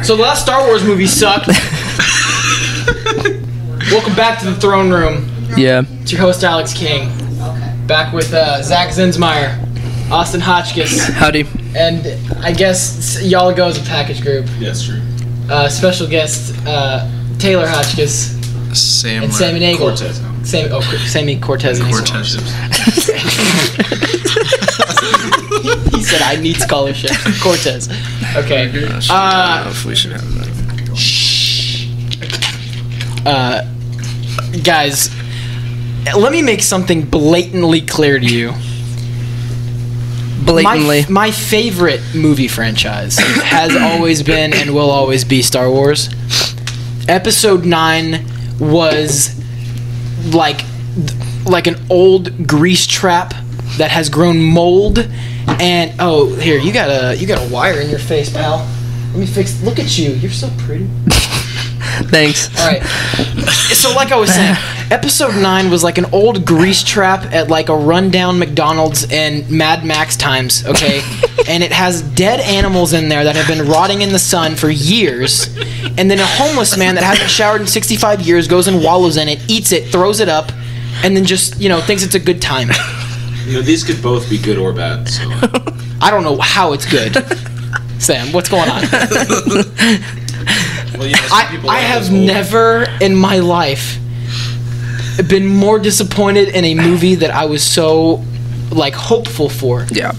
So the last Star Wars movie sucked. Welcome back to the throne room. Yeah. It's your host, Alex King. Back with Zach Zinsmeyer, Austin Hotchkiss. Howdy. And I guess y'all go as a package group. Yes, true. Special guest, Taylor Hotchkiss. And Sammy Nagel. Cortez. Sammy Cortez. Cortez. He said, I need scholarship. Cortez. Okay. We should have that. Guys, let me make something blatantly clear to you. Blatantly. My favorite movie franchise has always been and will always be Star Wars. Episode 9 was like an old grease trap that has grown mold. And here, you got a wire in your face, pal. Let me fix. Look at you. You're so pretty. Thanks. All right. So like I was saying, episode 9 was like an old grease trap at like a rundown McDonald's in Mad Max times, okay? And it has dead animals in there that have been rotting in the sun for years. And then a homeless man that hasn't showered in 65 years goes and wallows in it, eats it, throws it up, and then just, thinks it's a good time. These could both be good or bad, so. I don't know how it's good. Sam, what's going on? Well, I have never in my life been more disappointed in a movie that I was so hopeful for. Yeah.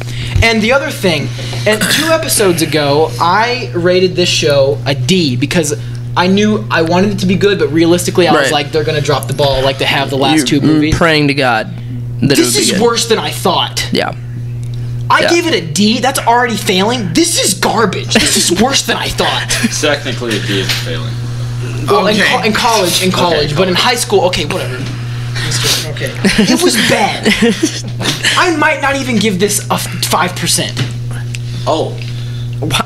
And the other thing, and 2 episodes ago, I rated this show a D because I knew I wanted it to be good, but realistically, I was like, they're gonna drop the ball like they have the last 2 movies. Praying to God that this is good. Worse than I thought. Yeah. I gave it a D. That's already failing. This is garbage. This is worse than I thought. Technically, a D is failing. Well, in college, but in high school, okay, whatever. Okay, it was bad. I might not even give this a 5%. Oh,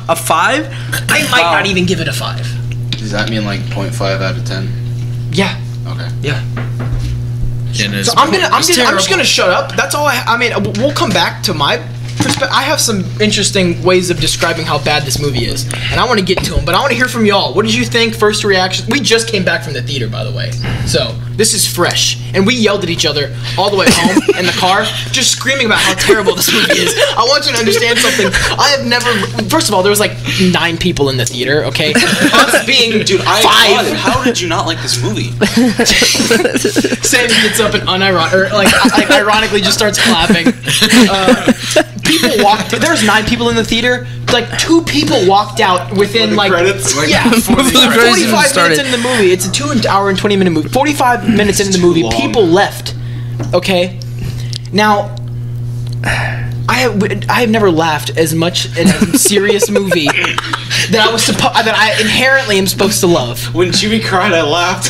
a 5? I might not even give it a 5. Does that mean 0.5 out of 10? Yeah. Okay. Yeah. So I'm just gonna shut up. That's all I mean, we'll come back to my perspective. I have some interesting ways of describing how bad this movie is, and I want to get to them. But I want to hear from y'all. What did you think? First reaction. We just came back from the theater, by the way, so this is fresh. And we yelled at each other all the way home in the car, just screaming about how terrible this movie is. I want you to understand something. I have never. First of all, there was 9 people in the theater. Okay, us being 5. How did you not like this movie? Sam gets up and ironically just starts clapping. People walked. There's 9 people in the theater. 2 people walked out within credits. 45 minutes into the movie. It's a 2 hour and 20 minute movie. 45 minutes into the movie, people left. Okay, now I have never laughed as much in a serious movie that I inherently am supposed to love. When Chewie cried, I laughed.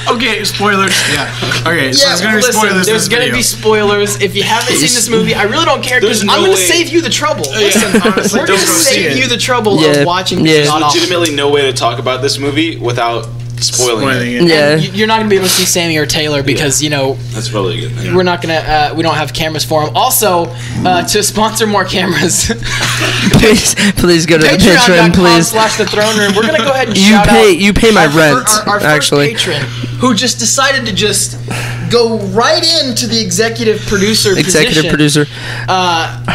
Okay, spoilers. Yeah. Okay, so there's gonna be spoilers. There's gonna be spoilers. If you haven't seen this movie, I really don't care because I'm gonna save you the trouble. Listen, honestly, we're gonna save you the trouble of watching this. There's legitimately no way to talk about this movie without spoiling it. Yeah. You're not gonna be able to see Sammy or Taylor because that's probably a good thing. We're not gonna. We don't have cameras for them. Also, to sponsor more cameras, please go to the Patreon, please. /the throne room. We're gonna go ahead and shout out. You pay my rent. Our first patron, who just decided to just go right into the executive producer position.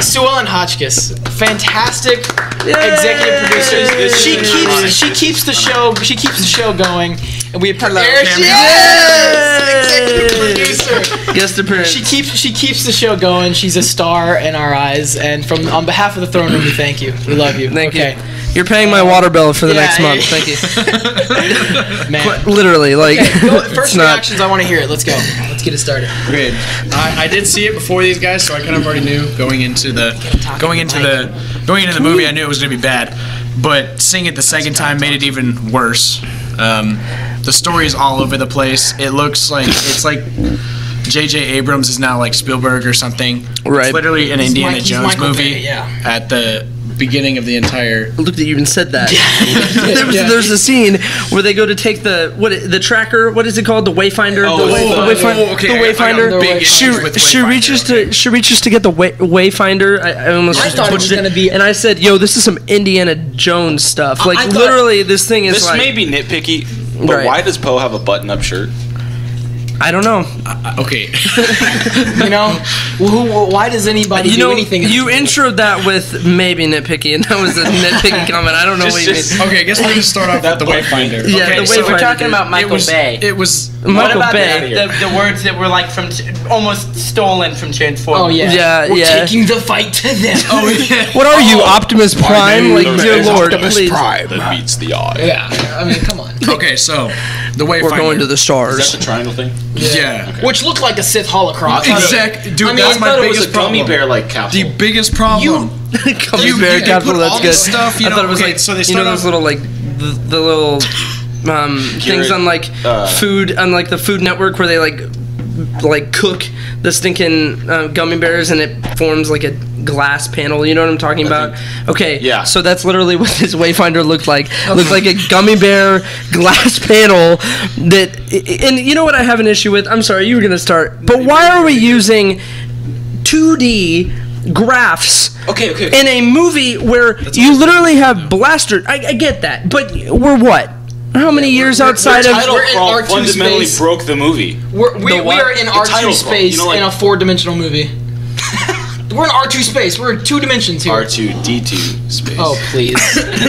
Sue Ellen Hotchkiss, fantastic executive producer. She keeps the show. She keeps the show going, and we there she is, executive producer. Guest appearance. She keeps the show going. She's a star in our eyes, and on behalf of the throne room, we thank you. We love you. Thank you. You're paying my water bill for the next month. Thank you. Man. Literally, first reactions. I want to hear it. Let's go. Let's get it started. Okay, I did see it before these guys, so I kind of already knew going into the movie. I knew it was gonna be bad, but seeing it the second time made it even worse. The story is all over the place. It looks like it's like J.J. Abrams is now like Spielberg or something. Right. It's literally an Indiana Jones movie Bay, at the beginning of the entire. Look, that you even said that. There's a scene where they go to take the tracker. What is it called? The Wayfinder. Okay, the Wayfinder. She reaches to get the Wayfinder. I almost thought it was gonna be. And I said, "Yo, this is some Indiana Jones stuff." Like literally, this thing is. This may be nitpicky, but why does Poe have a button-up shirt? I don't know. Okay. You know, why does anybody do anything? You introed that with maybe nitpicky, and that was a nitpicky comment. I don't know what you mean. Okay, I guess we're going to start off with the Wayfinder. Yeah, okay, the Wayfinder. We're talking about Michael Bay. It was Michael Bay. The words that were like from almost stolen from Transformers. Oh yeah. We're taking the fight to them. Oh yeah. What are you, Optimus Prime? Like, dear Lord, please. That beats the eye. Yeah. I mean, come on. Okay, so the Wayfinder. We're going to the stars. Is that the triangle thing? Yeah. Okay. Which looked like a Sith holocron. Exactly. Dude, I mean, that's my it was biggest a gummy problem. bear like capsule. The biggest problem. Gummy bear capsule. put That's all good. this stuff, I thought it was okay, like so they you start know those off- little like the little things on like food on like the Food Network where they like cook the stinking gummy bears and it forms like a glass panel. You know what I'm talking about? Okay. Yeah. So that's literally what this Wayfinder looked like. Looked like a gummy bear glass panel that. And you know what I have an issue with? I'm sorry, you were gonna start. But why are we using 2D graphs? Okay. In a movie where you literally have blaster, I get that, but we're what? How many years outside of? Title We're in crawl R2 fundamentally space. broke the movie. We are in R2 title crawl, space you know, like- in a 4-dimensional movie. We're in R2 space. We're in 2 dimensions here. R2D2 space. Oh please.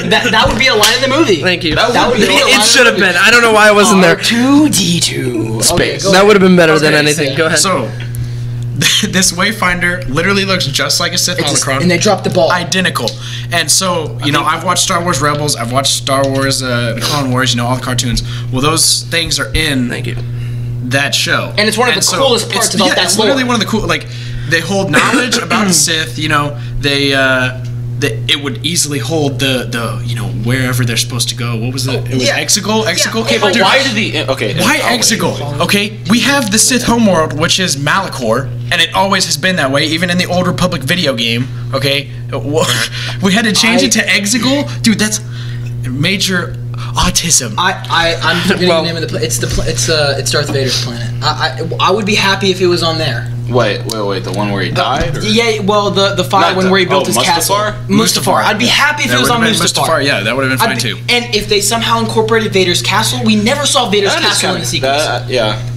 that would be a line in the movie. Thank you. That would be a line It in should the have movie. been. I don't know why I wasn't there. R2D2 Space. Okay, That would have been better than Okay, anything. so- Go ahead. So, this Wayfinder literally looks just like a Sith holocron. And they dropped the ball. Identical. And so, I've watched Star Wars Rebels, I've watched Star Wars The Clone Wars, all the cartoons. Well, those things are in Thank you. that show. And it's one of the coolest parts about that it's lore. literally one of the cool, like, they hold knowledge about the Sith, it would easily hold the wherever they're supposed to go. What was it? It was Exegol? Exegol? Okay, but why did the... Okay. Why Exegol? Okay, we have the Sith homeworld, which is Malachor, and it always has been that way, even in the Old Republic video game. Okay, we had to change it to Exegol, dude. That's major autism. I'm forgetting the name of the planet. It's Darth Vader's planet. I would be happy if it was on there. Wait, the one where he died? Or? Yeah, well, the fire one where he built his castle. Mustafar. I'd be happy if it was on Mustafar. Yeah, that would have been fine too. And if they somehow incorporated Vader's castle, we never saw Vader's castle in the sequence.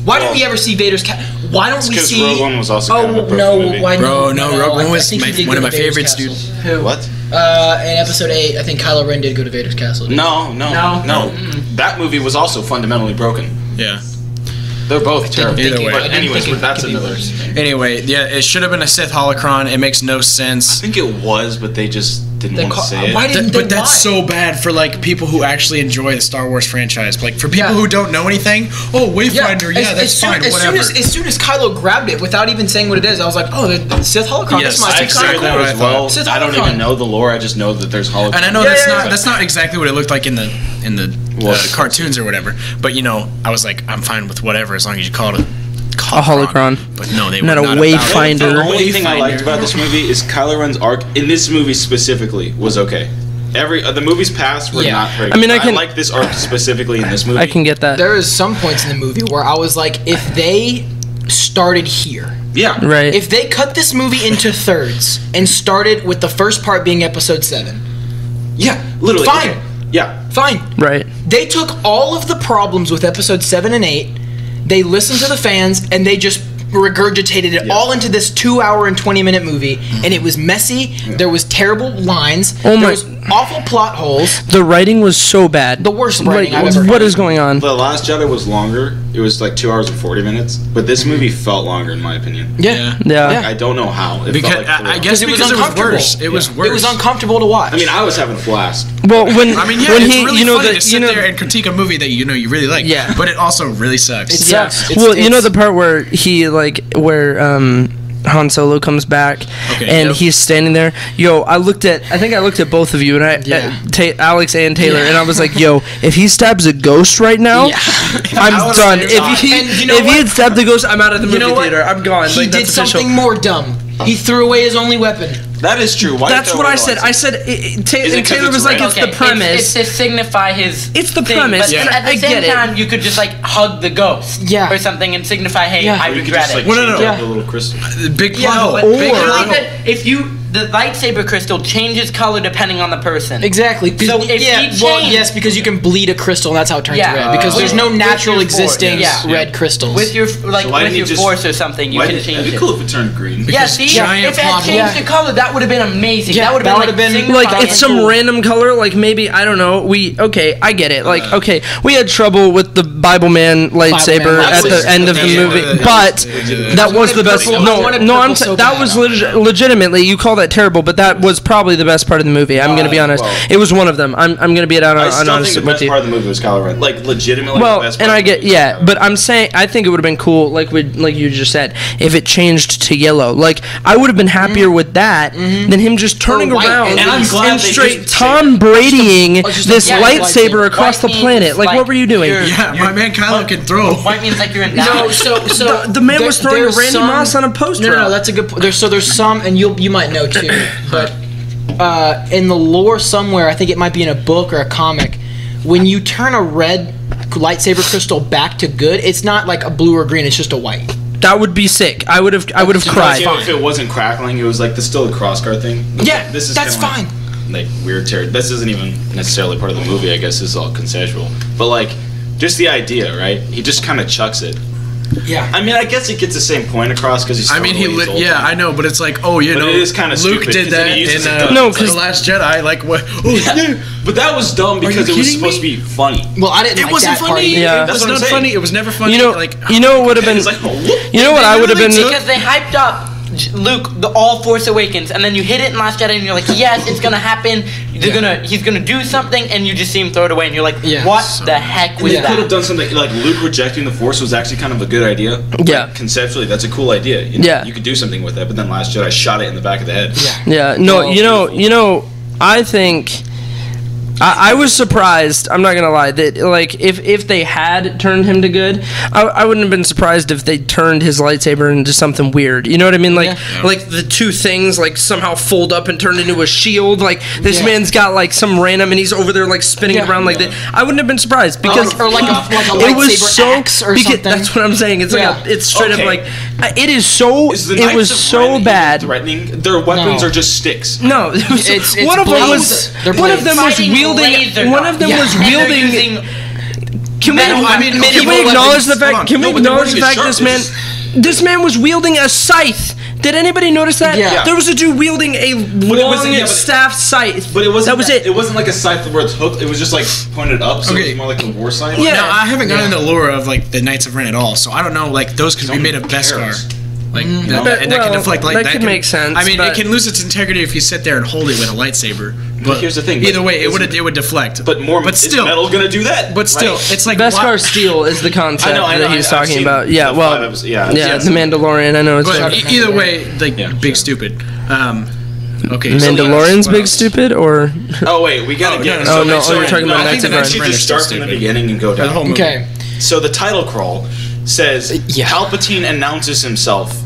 Why don't we ever see Vader's castle? Why don't we see? Because Rogue One was also kind of a broken movie. Rogue One was one of my favorites, dude. Who? What? In Episode 8, I think Kylo Ren did go to Vader's castle. No. That movie was also fundamentally broken. Yeah. They're both terrible. Either way. But anyways, that's another... Anyway, yeah, it should have been a Sith holocron. It makes no sense. I think it was, but they just didn't want to say it. Why didn't they? But that's so bad for like people who actually enjoy the Star Wars franchise. Like for people who don't know anything, Wayfinder, that's fine, whatever. As soon as Kylo grabbed it without even saying what it is, I was like, oh, the Sith holocron. Yes, This I must be kind figured of that cool. as well. I don't even know the lore. I just know that there's holocron. And I know that's not exactly what it looked like in the cartoons or whatever. But I was like, I'm fine with whatever as long as you call it a holocron. But no, they not were a not wayfinder. The only thing I liked about this movie is Kylo Ren's arc in this movie specifically was okay. The movies past were not very good. I like this arc specifically in this movie. I can get that. There is some points in the movie where I was like, if they started here. Yeah. Right. If they cut this movie into thirds and started with the first part being Episode 7. Yeah, literally. Fine. Okay. Yeah. Fine. Right. They took all of the problems with Episode 7 and 8, they listened to the fans, and they just regurgitated it all into this 2-hour and 20-minute movie, and it was messy. There was terrible lines. There was awful plot holes. The writing was so bad. The worst writing I've ever What heard. is going on? The Last Jedi was longer. It was like 2 hours and 40 minutes. But this movie felt longer, in my opinion. Yeah. I don't know how. It Because felt like I guess because it was worse. It was worse. It was uncomfortable to watch. I mean, I was having a blast. Well, when it's he, really funny to sit there and critique a movie that you really like. Yeah. But it also really sucks. It sucks. Well, the part where he where Han Solo comes back and he's standing there. I think I looked at both of you and Alex and Taylor, and I was like, yo, if he stabs a ghost right now, I'm done. If he had stabbed the ghost, I'm out of the movie theater. I'm gone. He did something more dumb. He threw away his only weapon. That is true. Why That's what I said. I said, Taylor was like, it's the premise. It's to signify his. It's the premise. But at the same time, you could just like hug the ghost, or something, and signify, hey, I regret it. The little crystal. Big plot. If the lightsaber crystal changes color depending on the person. Exactly. So yes, because you can bleed a crystal, and that's how it turns red. Because there's no natural existing red crystals. With your force or something, you can change it. It'd be cool if it turned green. Yeah, see, if it had changed the color, that would have been amazing. Yeah, that would have been like it's some random color. Like maybe I don't know. I get it. Like we had trouble with the Bible Man lightsaber at the end of the movie, but that was the best. No, that was legitimately. You call that terrible, but that was probably the best part of the movie. I'm gonna be honest. It was one of them. I'm gonna be honest with you. I still think the best part of the movie was Kylo Ren. Like legitimately. Well, the best and I get but I'm saying I think it would have been cool, like you just said, if it changed to yellow. Like I would have been happier with that than him just turning around and straight Tom Bradying this lightsaber across the planet. Like what were you doing? Yeah, my man Kylo can throw. White means like you're in. No, so the man was throwing Randy Moss on a poster. No, that's a good point. There's some, and you might know too, but in the lore somewhere, I think it might be in a book or a comic, when you turn a red lightsaber crystal back to good, it's not like a blue or green, it's just a white. That would be sick. I would have cried. If it wasn't crackling, it was like still the crossguard thing. Yeah, that's fine. Like weird this isn't even necessarily part of the movie. I guess this is all consensual, but like just the idea, right? He just kind of chucks it. Yeah. I mean, I guess it gets the same point across because he's. I mean, I know, but it's like, it is kind of Luke did that in The Last Jedi. Like what? But that was dumb because it was supposed to be funny. Well, I didn't. It wasn't funny. Yeah, it was not funny. It was never funny. What would have been? You know what I would have been? Because they hyped up Luke, all Force Awakens, and then you hit it in Last Jedi, and you're like, yes, it's gonna happen. He's gonna do something, and you just see him throw it away, and you're like, what the heck was that? They could have done something like Luke rejecting the Force was actually kind of a good idea. Yeah, like, conceptually, that's a cool idea. You could do something with that, but then Last Jedi shot it in the back of the head. Yeah. No, I think. I was surprised. I'm not gonna lie that like if they had turned him to good, I wouldn't have been surprised if they turned his lightsaber into something weird. You know what I mean? Like like the two things like somehow fold up and turn into a shield. Like this man's got like some random and he's over there like spinning it around like that. I wouldn't have been surprised because or like a it was so axe or something. That's what I'm saying. It's like it's straight up like it is so. It was so bad. Threatening. Their weapons are just sticks. No, it's one of them was wielding. One of them was wielding. Can we acknowledge the fact? Can we acknowledge the fact this man was wielding a scythe? Did anybody notice that? Yeah. There was a dude wielding a long staff scythe. But it wasn't. That was it. It wasn't like a scythe where it's hooked. It was just like pointed up, so it was more like a war scythe. Yeah. Now, I haven't gotten the lore of like the Knights of Ren at all, so I don't know. Like those could be made of Beskar. Like that can deflect like that could make sense. I mean, it can lose its integrity if you sit there and hold it with a lightsaber. But here's the thing. Either way, it would deflect. But still, metal gonna do that. But still, it's like Beskar steel is the concept that he's talking about. Yeah, well, the Mandalorian. I know it's. But either way, like big stupid. Okay. Mandalorian's big stupid or? Oh wait, we gotta get. Oh no, we're talking about Knights of Ren. I think just start from the beginning and go down. Okay. So the title crawl says Palpatine announces himself.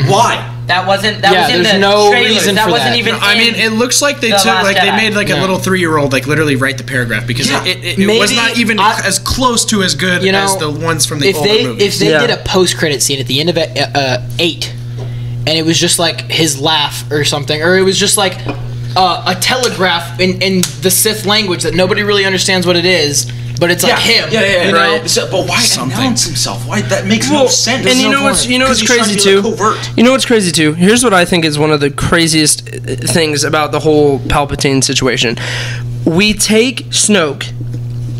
Why? That wasn't. That was in the no trailers. reason that for wasn't that. even. I mean, it looks like they took they made like a little 3-year-old like literally write the paragraph because it was not even as close to as good as the ones from the older movies. If they did a post-credit scene at the end of 8, and it was just like his laugh or something, or it was just like a telegraph in the Sith language that nobody really understands what it is. But it's like him. Yeah. Right. So, but why announce himself? Why that makes no sense? And you know what's crazy too? You know what's crazy too? Here's what I think is one of the craziest things about the whole Palpatine situation. We take Snoke.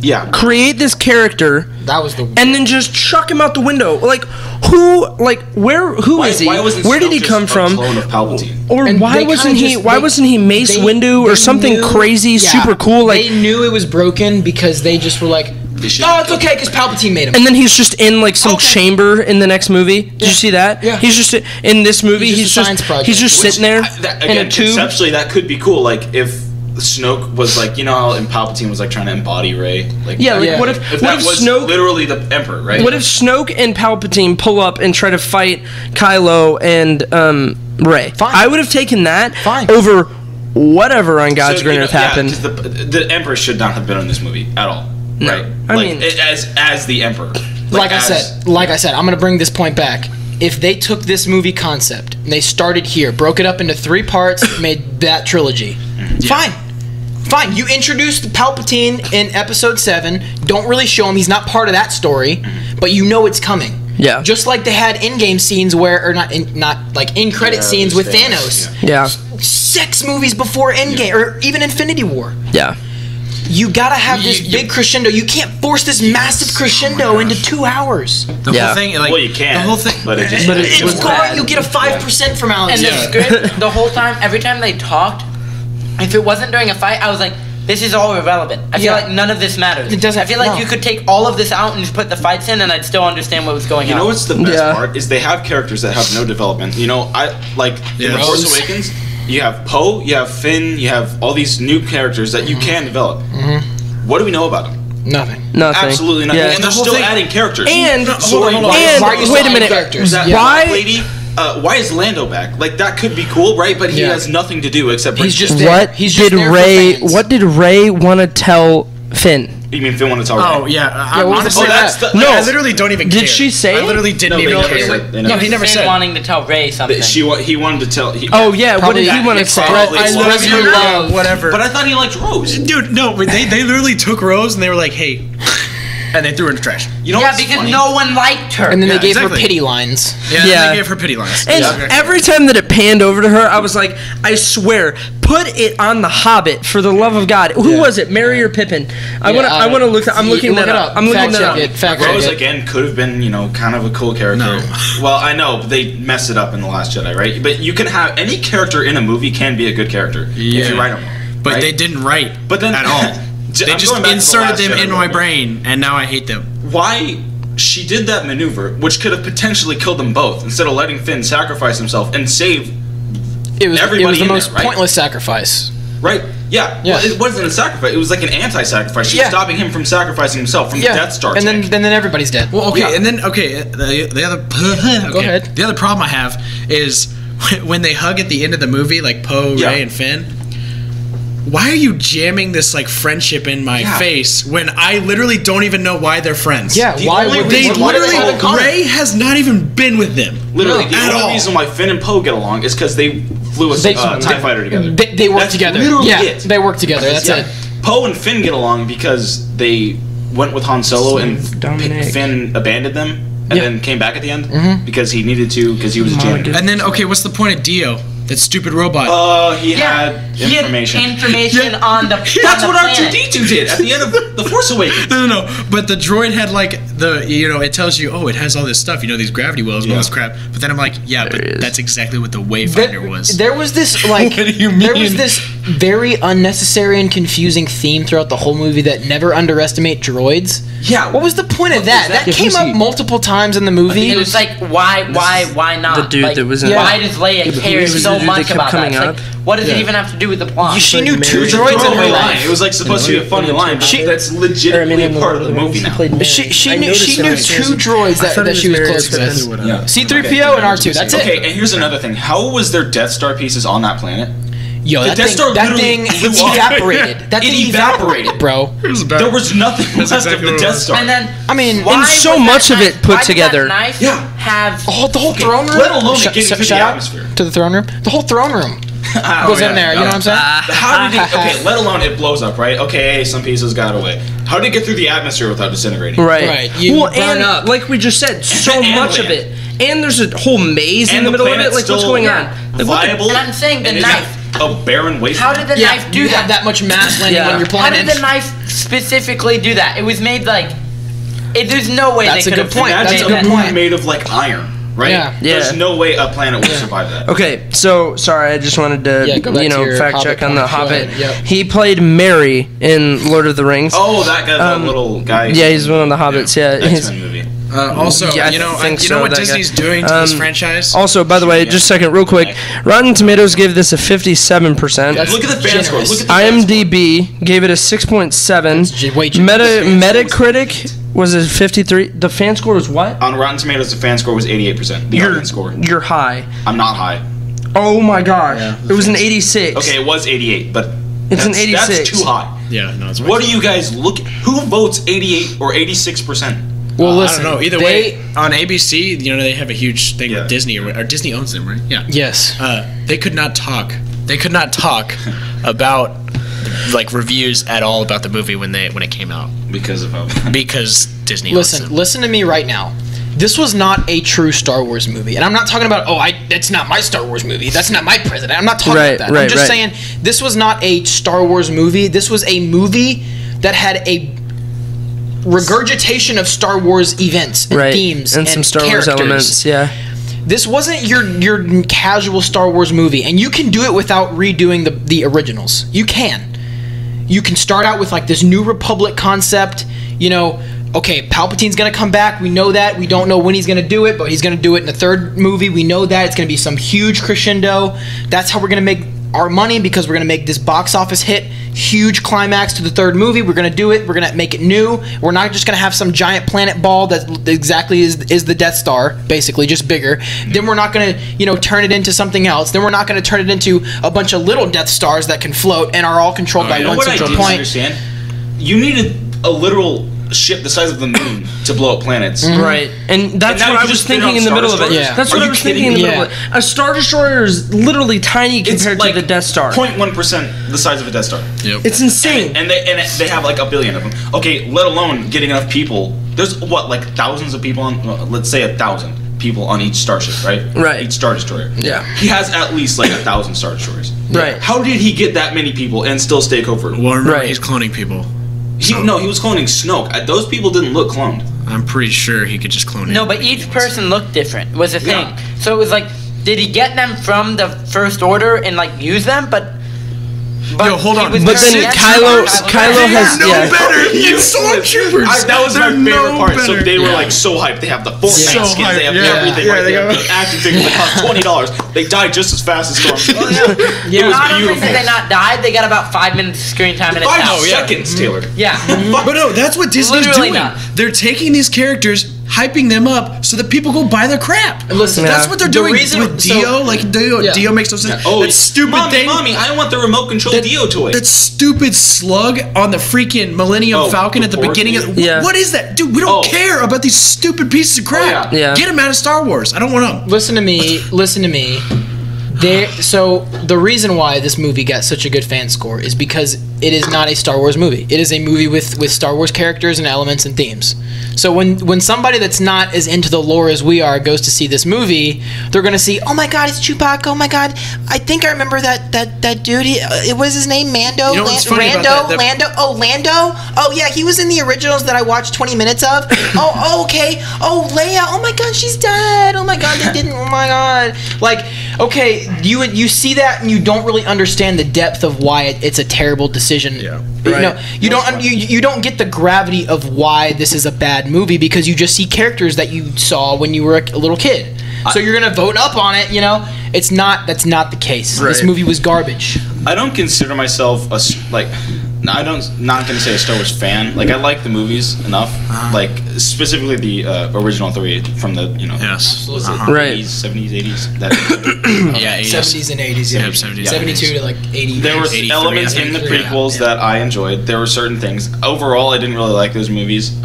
Yeah. Create this character. That was and then just chuck him out the window. Like who? Like where? Who is he? Where did he come from? Clone of Palpatine? Or why wasn't he? Why wasn't he Mace Windu or something crazy, super cool? Like they knew it was broken because they just were like, "Oh, it's okay," because Palpatine made him. And then he's just in like some chamber in the next movie. Did you see that? Yeah. He's just in this movie. He's just sitting there in a tube. Conceptually, that could be cool. Like if Snoke was like, you know how Palpatine was like trying to embody Rey? Like, what if Snoke literally the Emperor, right? What if Snoke and Palpatine pull up and try to fight Kylo and Rey? Fine. I would have taken that over whatever on God's green earth happened. The Emperor should not have been in this movie at all, right? I mean, as the Emperor. Like I said, I'm gonna bring this point back. If they took this movie concept and they started here, broke it up into 3 parts, made that trilogy, fine. You introduced Palpatine in Episode 7. Don't really show him; he's not part of that story, but you know it's coming. Yeah. Just like they had in-game scenes where, or not like in-credit scenes with Thanos. Yeah. 6 movies before Endgame, or even Infinity War. Yeah. You gotta have this big crescendo. You can't force this massive crescendo into 2 hours. The whole thing, like, you can. The whole thing, but it's gone. You get a 5% from Alex. And the script, the whole time, every time they talked, if it wasn't during a fight, I was like, this is all irrelevant. I feel like none of this matters. It doesn't. I feel like you could take all of this out and just put the fights in, and I'd still understand what was going on. You know what's the best part is they have characters that have no development. You know, in The Force Awakens, you have Poe, you have Finn, you have all these new characters that you can develop. What do we know about them? Nothing. Absolutely nothing. Yeah. And they're still adding characters. And hold on. Wait a minute. Why? Lady, why is Lando back? Like, that could be cool, right? But he has nothing to do except he's just there. What did Rey want to tell Finn? You mean Finn wanted to tell Rey? Oh yeah, honestly, I literally don't even care. Did she say? I literally didn't even care. No, he never Finn said. Wanting to tell Rey something. He wanted to tell. What did he want to say? I love you, love, whatever. But I thought he liked Rose. Dude, no, they literally took Rose and they were like, hey. And they threw her in the trash. You know because no one liked her. And then they gave her pity lines. Yeah, they gave her pity lines. And every time that it panned over to her, I was like, I swear, put it on The Hobbit, for the love of God. Who was it, Merry or Pippin? I want to look. I'm looking that up. I'm looking that up. Rose again could have been, kind of a cool character. No. Well, I know they messed it up in The Last Jedi, right? But you can have any character in a movie can be a good character if you write them. But they didn't write. But then at all. They just inserted them in my brain, and now I hate them. Why she did that maneuver, which could have potentially killed them both, instead of letting Finn sacrifice himself and save everybody. It was the most pointless sacrifice. Right? Yeah. Well, it wasn't a sacrifice. It was like an anti-sacrifice. She was stopping him from sacrificing himself from the Death Star. And then everybody's dead. Well, okay, and then the other Go ahead. The other problem I have is when they hug at the end of the movie, like Poe, Rey, and Finn. Why are you jamming this like friendship in my face when I literally don't even know why they're friends? Yeah, why would they literally? Rey has not even been with them. Literally, the only reason why Finn and Poe get along is because they flew a TIE fighter together. They work together. They work together. That's it. Poe and Finn get along because they went with Han Solo and Finn abandoned them and then came back at the end because he needed to because he was a janitor. And then what's the point of Dio? That stupid robot. He had information. On the That's what R2-D2 did at the end of The Force Awakens. No. But the droid had like it tells you, it has all this stuff, these gravity wells and all this crap. But then I'm like, but that's exactly what the Wayfinder was. There was this what do you mean? There was this very unnecessary and confusing theme throughout the whole movie that never underestimate droids. Yeah. What was the point of that? That came up multiple times in the movie. It was like, why not? The dude that was in why does Leia care so much about that? What does it even have to do with the plot? She knew 2 droids in her life. It was like supposed to be a funny line. That's legitimately part of the movie now. She knew 2 droids that she was close with. C-3PO and R2. That's it. Okay, and here's another thing. How was there Death Star pieces on that planet? Yo, that thing evaporated. That thing evaporated, bro. There was nothing left of the Death Star. And then, and so much of it put together. Have the whole throne room. Let alone getting through the atmosphere to the throne room. The whole throne room goes in there. You know what I'm saying? How did it? Okay, let alone it blows up, right? Okay, some pieces got away. How did it get through the atmosphere without disintegrating? Right. You burn up. Like we just said, so much of it, and there's a whole maze in the middle of it. Like what's going on? Viable. And I'm saying the knife. A barren waste. How did the knife do that? Have that much mass landing on your planet. How did the knife specifically do that? It was made like. There's no way they could have. That's a good point. Made of like iron. Right? Yeah. There's no way a planet would survive that. Okay, so sorry, I just wanted to fact check on the Hobbit. He played Merry in Lord of the Rings. Oh, that guy, the little guy. Yeah, he's one of the Hobbits. Yeah, X-Men movie. Also, Yeah, you know so, what Disney's doing to this franchise? Also, by the way, just a second, real quick, Rotten Tomatoes gave this a 57%. Look at the fan score. Look at the IMDb gave it a 6.7. Metacritic was a 53. The fan score was what? On Rotten Tomatoes, the fan score was 88%. The audience score. You're high. I'm not high. Oh my gosh. Yeah, it was an 86. Okay, it was 88, but it's an 86. That's too high. Yeah, no, it's what do you guys look? Who votes 88 or 86%? Well, listen. I don't know. Either way, on ABC, you know, they have a huge thing with Disney, or Disney owns them, right? Yeah. Yes. They could not talk. They could not talk about like reviews at all about the movie when it came out because Disney. Listen to me right now. This was not a true Star Wars movie, and I'm not talking about that's not my Star Wars movie. That's not my president. I'm not talking about that. I'm just saying this was not a Star Wars movie. This was a movie that had a regurgitation of Star Wars events and themes and some Star Wars elements. Yeah. This wasn't your casual Star Wars movie, and you can do it without redoing the originals. You can start out with like this New Republic concept, you know. Okay, Palpatine's gonna come back. We know that. We don't know when he's gonna do it, but he's gonna do it in the third movie. We know that it's gonna be some huge crescendo. That's how we're gonna make our money, because we're gonna make this box office hit, huge climax to the third movie. We're gonna do it. We're gonna make it new. We're not just gonna have some giant planet ball that exactly is the Death Star, basically just bigger. Then we're not gonna turn it into something else. Then we're not gonna turn it into a bunch of little Death Stars that can float and are all controlled by one central point. Understand? You needed a literal ship the size of the moon to blow up planets. Right. And that's what I was thinking in the middle of it. Yeah. That's what I was thinking in the middle of it. A Star Destroyer is literally tiny compared to the Death Star. 0.1% the size of a Death Star. Yep. It's insane. And they have like a billion of them. Okay, let alone getting enough people. There's like thousands of people on, let's say 1,000 people on each starship, right? Right. Each Star Destroyer. Yeah. He has at least like 1,000 Star Destroyers. Right. How did he get that many people and still stay covert? Well, remember, he's cloning people. He was cloning Snoke. Those people didn't look cloned. I'm pretty sure he could just clone. No, but each person looked different. Was the thing. So it was like, did he get them from the First Order and like use them? But yo, hold on. But then Kylo has better. It's stormtroopers. That was my favorite part. So they were like so hyped. They have the full skins. They have everything. They have the action figures that cost $20. They died just as fast as stormtroopers. It was not only beautiful. did they not die, they got about 5 minutes of screen time in a 5 seconds, Taylor. Yeah. But no, that's what Disney's Literally doing. not. They're taking these characters, hyping them up so that people go buy their crap. Listen, that's what they're doing with Dio. Dio makes no sense. Oh, that stupid thing. Mommy, I want the remote control Dio toy. That stupid slug on the freaking Millennium Falcon at the beginning of what is that? Dude, we don't care about these stupid pieces of crap. Get them out of Star Wars. I don't want them. Listen to me. So the reason why this movie got such a good fan score is because it is not a Star Wars movie. It is a movie with Star Wars characters and elements and themes. So when somebody that's not as into the lore as we are goes to see this movie, they're gonna see, oh my God, it's Chewbacca. Oh my God, I think I remember that dude. It was his name Mando. You know what's funny about that? Lando. Oh yeah, he was in the originals that I watched 20 minutes of. Okay. Oh, Leia. Oh my God, she's dead. Oh my God, they didn't. Oh my God. Like, okay, you see that and you don't really understand the depth of why it's a terrible decision. Yeah. Right. You don't get the gravity of why this is a bad movie, because you just see characters that you saw when you were a little kid. So you're gonna vote up on it, That's not the case. Right. This movie was garbage. I don't consider myself not gonna say a Star Wars fan. Like, I like the movies enough. Like, specifically the original 3 from the Yes. Was it 80s, 70s, 80s? 80s. 70s and 80s. Yeah, 70s. 72 to like 80. There were elements in the prequels that I enjoyed. There were certain things. Overall, I didn't really like those movies.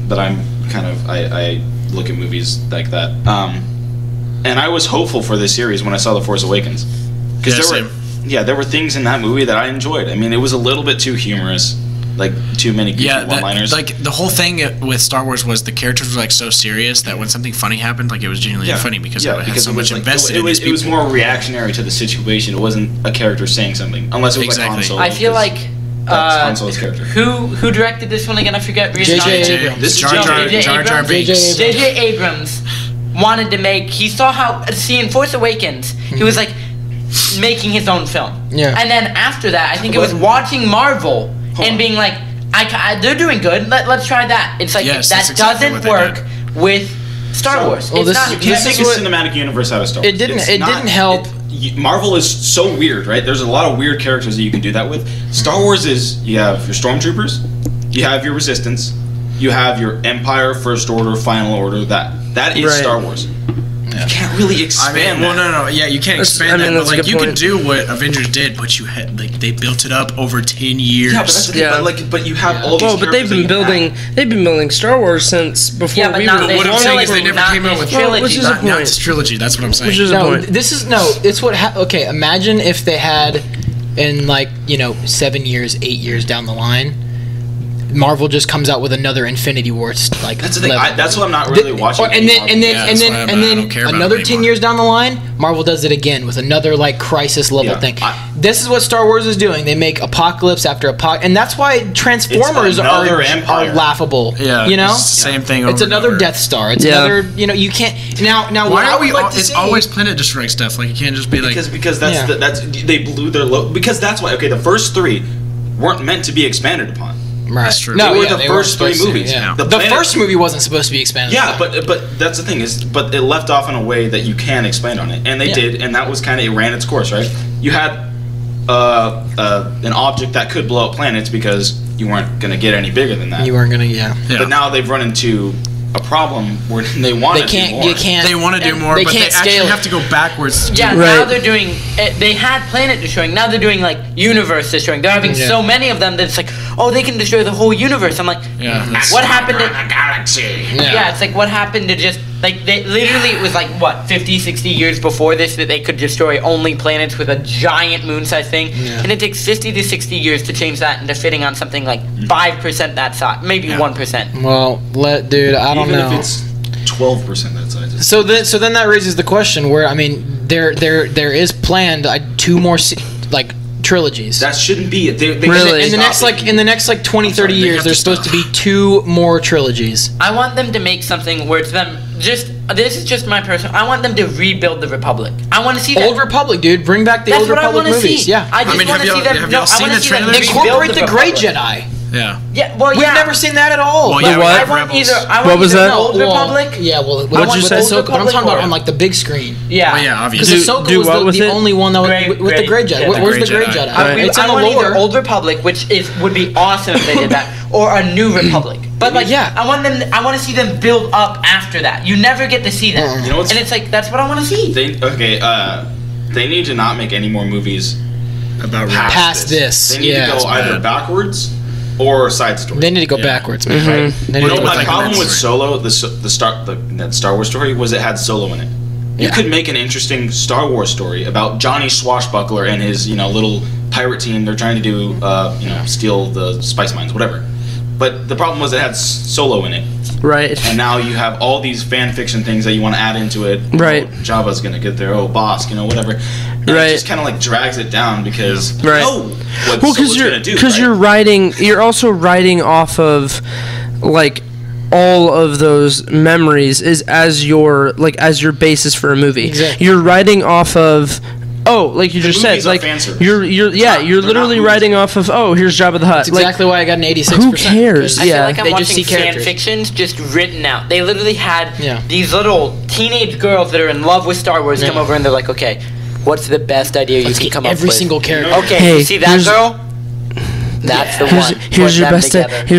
But I look at movies like that. And I was hopeful for this series when I saw The Force Awakens, because there were things in that movie that I enjoyed. I mean, it was a little bit too humorous, like too many goofy one-liners. Like the whole thing with Star Wars was the characters were like so serious that when something funny happened, like it was genuinely funny because it had so much invested in these people. It was more reactionary to the situation. It wasn't a character saying something, unless it was like Han Solo. I feel like Han Solo's character. Who directed this one again? I forget. J.J. Abrams. This is Jar Jar Binks. J.J. Abrams wanted to make. He saw how in Force Awakens he was like making his own film. Yeah. And then after that, I think it was watching Marvel and being like, they're doing good. Let's try that. It's like that doesn't work. with Star Wars. Well, it's not. You can't make a cinematic universe out of Star Wars. It didn't help. Marvel is so weird, right? There's a lot of weird characters that you can do that with. Star Wars is, you have your stormtroopers, you have your resistance, you have your Empire, First Order, Final Order. That is Star Wars. You can't really expand. Yeah, you can't expand that. But like, you can do what Avengers did, but you had they built it up over 10 years. Yeah, but that's the thing. But you have all these. Well, but they've been building Star Wars since before. Yeah, but what I'm saying is they never came out with trilogy. Which is a point. Not this trilogy. That's what I'm saying. Which is a point. It's what. Okay, imagine if they had, in 7 years, 8 years down the line, Marvel just comes out with another Infinity War that's the thing. That's what I'm not really watching. And then another 10 years down the line, Marvel does it again with another crisis level thing. This is what Star Wars is doing. They make apocalypse after apocalypse, and that's why Transformers are laughable. Yeah, same thing. It's another Death Star. It's another. You can't now. Why are we? It's always Planet Destroy stuff. Like, you can't just be because that's they blew their because that's why. Okay, the first 3 weren't meant to be expanded upon. Right. That's true. No, they were the first 3 movies. Yeah. The first movie wasn't supposed to be expanded. Yeah, but that's the thing but it left off in a way that you can expand on it, and they did, and that was kind of it ran its course, right? You had an object that could blow up planets because you weren't going to get any bigger than that. You weren't going to, But now they've run into a problem where they want to do more. They want to do more, but they actually have to go backwards. Yeah, now they're doing. They had planet destroying. Now they're doing universe destroying. They're having so many of them that it's they can destroy the whole universe. I'm like, what happened to the galaxy? Yeah, it's what happened to just they literally it was 50, 60 years before this that they could destroy only planets with a giant moon-sized thing, and it takes 50 to 60 years to change that into fitting on something 5% that size, maybe 1%. Well, dude, I don't know. Even if it's 12% that size. So then that raises the question where there is planned 2 more trilogies. That shouldn't be it. They really? In the next 20, 30 years, there's supposed to be 2 more trilogies. I want them to make something where it's them this is just my personal. I want them to rebuild the Republic. I want to see that. Old Republic, dude. Bring back the Old Republic movies. See. Yeah. I just want to see them. Have y'all seen the trailer? Incorporate the Grey Jedi. Yeah. Yeah. Well, we've never seen that at all. Well, yeah, I want what was that? Old Republic. Yeah. Well, what'd you say? But I'm talking about on the big screen. Yeah. Well, yeah, obviously. Because Ahsoka was the only one that was with the Grey Jedi. Where's the Grey Jedi? It's in the lore. Old Republic, which would be awesome if they did that, or a New Republic. But I want to see them build up after that. You never get to see that. You know what's, and it's that's what I want to see. They need to not make any more movies about past this. They need to go either backwards or side story. They need to go backwards, man. Right? My problem with Solo, the Star Wars story, was it had Solo in it. You could make an interesting Star Wars story about Johnny Swashbuckler and his little pirate team. They're trying to do steal the spice mines, whatever. But the problem was it had Solo in it. Right. And now you have all these fan fiction things that you want to add into it. Right. Jabba's going to get there. Boss, whatever. And it just kind of drags it down because you know what Solo's going to do. Because you're also writing off of all of those memories as your basis for a movie. Exactly. You're writing off of like you just said, you're literally writing off of here's Jabba the Hutt. That's exactly why I got an 86%. Who cares? I feel like I'm watching fan fictions just written out. They literally had these little teenage girls that are in love with Star Wars come over and they're like, okay, what's the best idea you can come up with? Every single character. Okay, you see that girl? That's the one. Here's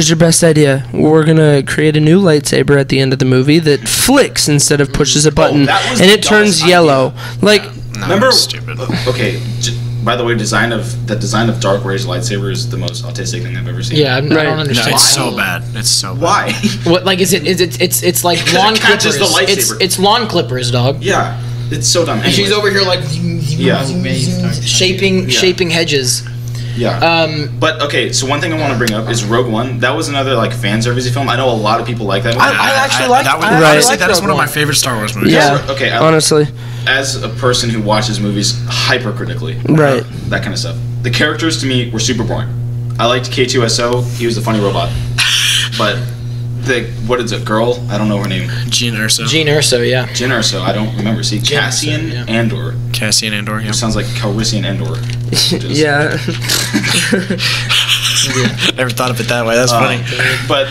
your best idea. We're gonna create a new lightsaber at the end of the movie that flicks instead of pushes a button, and it turns yellow. Remember? Stupid. Okay. By the way, the design of Dark Ray's lightsaber is the most autistic thing I've ever seen. Yeah, I don't understand. No, it's so bad. It's so bad. Why? What it's like lawn clippers. It's lawn clippers, dog. Yeah, it's so dumb. And she's over here shaping hedges. Yeah. But okay, so one thing I want to bring up is Rogue One. That was another fan service film. I know a lot of people like that one. I actually like that one. Honestly, that is one of my favorite Star Wars movies. Yeah. Okay. Honestly, as a person who watches movies hypercritically, right, that kind of stuff. The characters to me were super boring. I liked K2SO. He was the funny robot. But what is it? Girl? I don't know her name. Jyn Erso. Yeah. Jyn Erso. I don't remember. See, Cassian Andor. Cassian Andor. Yeah. Which sounds like Calrissian Andor. Yeah. Never thought of it that way. That's funny. But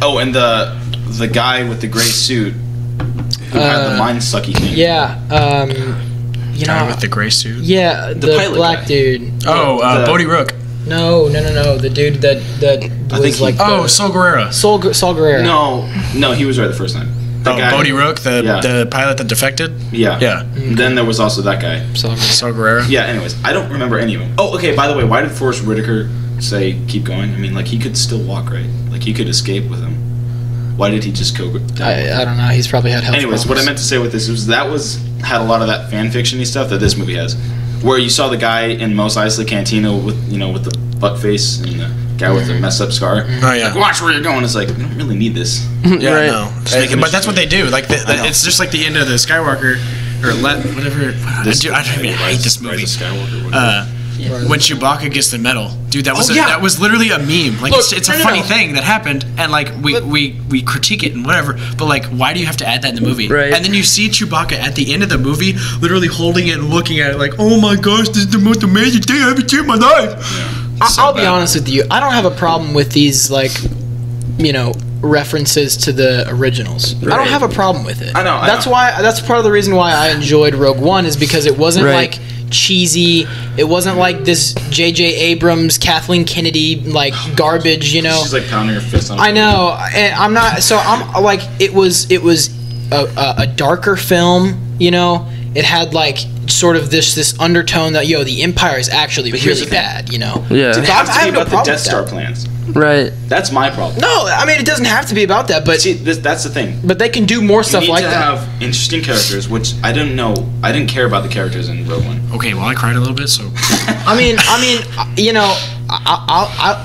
and the the guy with the gray suit who had the mind sucky thing. Yeah. You know, with the gray suit. Yeah, the black guy. Dude. Oh, Bodhi Rook. No. The dude that was like. Saul Guerrero. Saul Guerrero. No, he was right the first time. The guy, Bodhi Rook, the pilot that defected. Yeah. Okay. Then there was also that guy. Saul Guerrero. Yeah. Anyways, I don't remember any of them. Oh, okay. By the way, why did Forrest Whitaker say keep going? I mean, like, he could still walk, right? Like, he could escape with him. Why did he just go down? I don't know. He's probably had health Anyways, problems. what I meant to say with this was had a lot of that fan fiction-y stuff that this movie has, where you saw the guy in Mos Eisley Cantina with the butt face and the guy with the messed up scar. Oh yeah. Like, watch where you're going. It's like, we don't really need this. Yeah, right. No. But that's what they do. Like, it's just like the end of the Skywalker or whatever. I don't even hate this movie. When Chewbacca gets the medal, dude, that was literally a meme. Like, it's a funny thing that happened, and like we critique it and whatever. But like, why do you have to add that in the movie? Right. And then you see Chewbacca at the end of the movie, literally holding it and looking at it like, oh my gosh, this is the most amazing thing I've ever seen in my life. Yeah. I'll be honest with you. I don't have a problem with these references to the originals. Right. I don't have a problem with it. I know. That's part of the reason why I enjoyed Rogue One, is because it wasn't like cheesy. It wasn't like this J.J. Abrams, Kathleen Kennedy like garbage. She's like pounding her fist on. I know, and I'm not. So I'm like, it was a darker film. It had like sort of this undertone that the Empire is actually really bad. Yeah. It has to be about the Death Star plans. Right. That's my problem. No, I mean, it doesn't have to be about that, but see, that's the thing. But they can do more stuff like that. You need to have interesting characters, which I didn't know. I didn't care about the characters in Rogue One. Okay, well, I cried a little bit, so. I mean,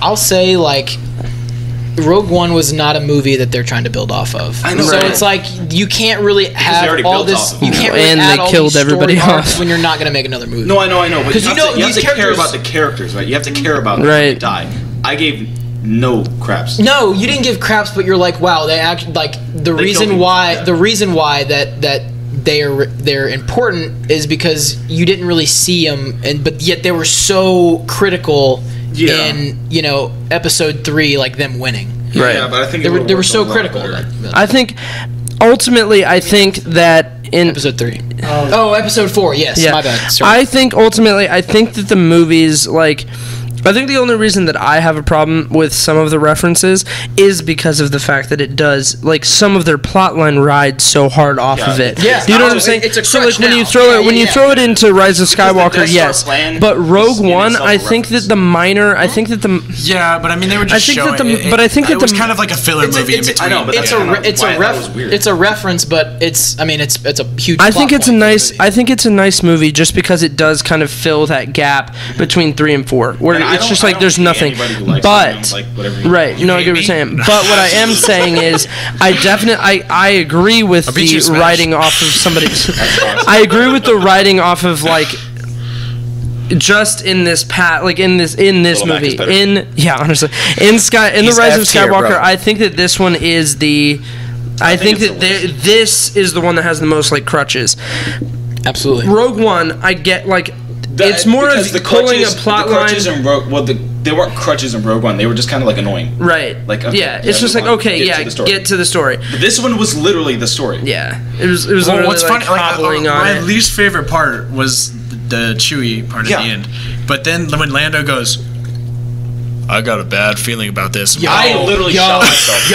I'll say like, Rogue One was not a movie that they're trying to build off of. I know. So it's like you can't really have all this. You can't really add all these story arcs when you're not going to make another movie. No, I know. Because you have to care about the characters, right? You have to care about them when they die. I gave no craps. No, you didn't give craps, but you're like, wow, they actually like the reason why that they're important is because you didn't really see them, but yet they were so critical in episode 3, like them winning. Right. Yeah, but I think they were so critical. I think ultimately, that in episode 3. Episode 4. Yes, my bad. Sorry. I think that the movies like. I think the only reason that I have a problem with some of the references is because of the fact that it does, like, some of their plotline rides so hard off of it. Yeah. You know what I'm saying? It's a so like when you throw it into Rise of Skywalker, yes. But Rogue One, I think that the minor, I think that the but I mean they were just showing it. But I think that it was kind of like a filler movie in between. I know, but it's a reference, but it's a huge. I think it's a nice movie just because it does kind of fill that gap between 3 and 4, where it's just like there's nothing. But right, no, I get what you're saying. But what I am saying is, I agree with the writing off of somebody's. I agree with the writing off of like. Just in this in this movie, honestly, in the Rise of Skywalker, I think that this one is the. I think that this is the one that has the most like crutches. Absolutely. Rogue One, I get like. It's more of pulling a plot line. They weren't crutches in Rogue One. They were just kind of like annoying. Right. Like it's just like get to the story. But this one was literally the story. Yeah. It was literally what's funny, my it. least favorite part was the Chewie part at the end. But then when Lando goes, I got a bad feeling about this. I literally shot myself.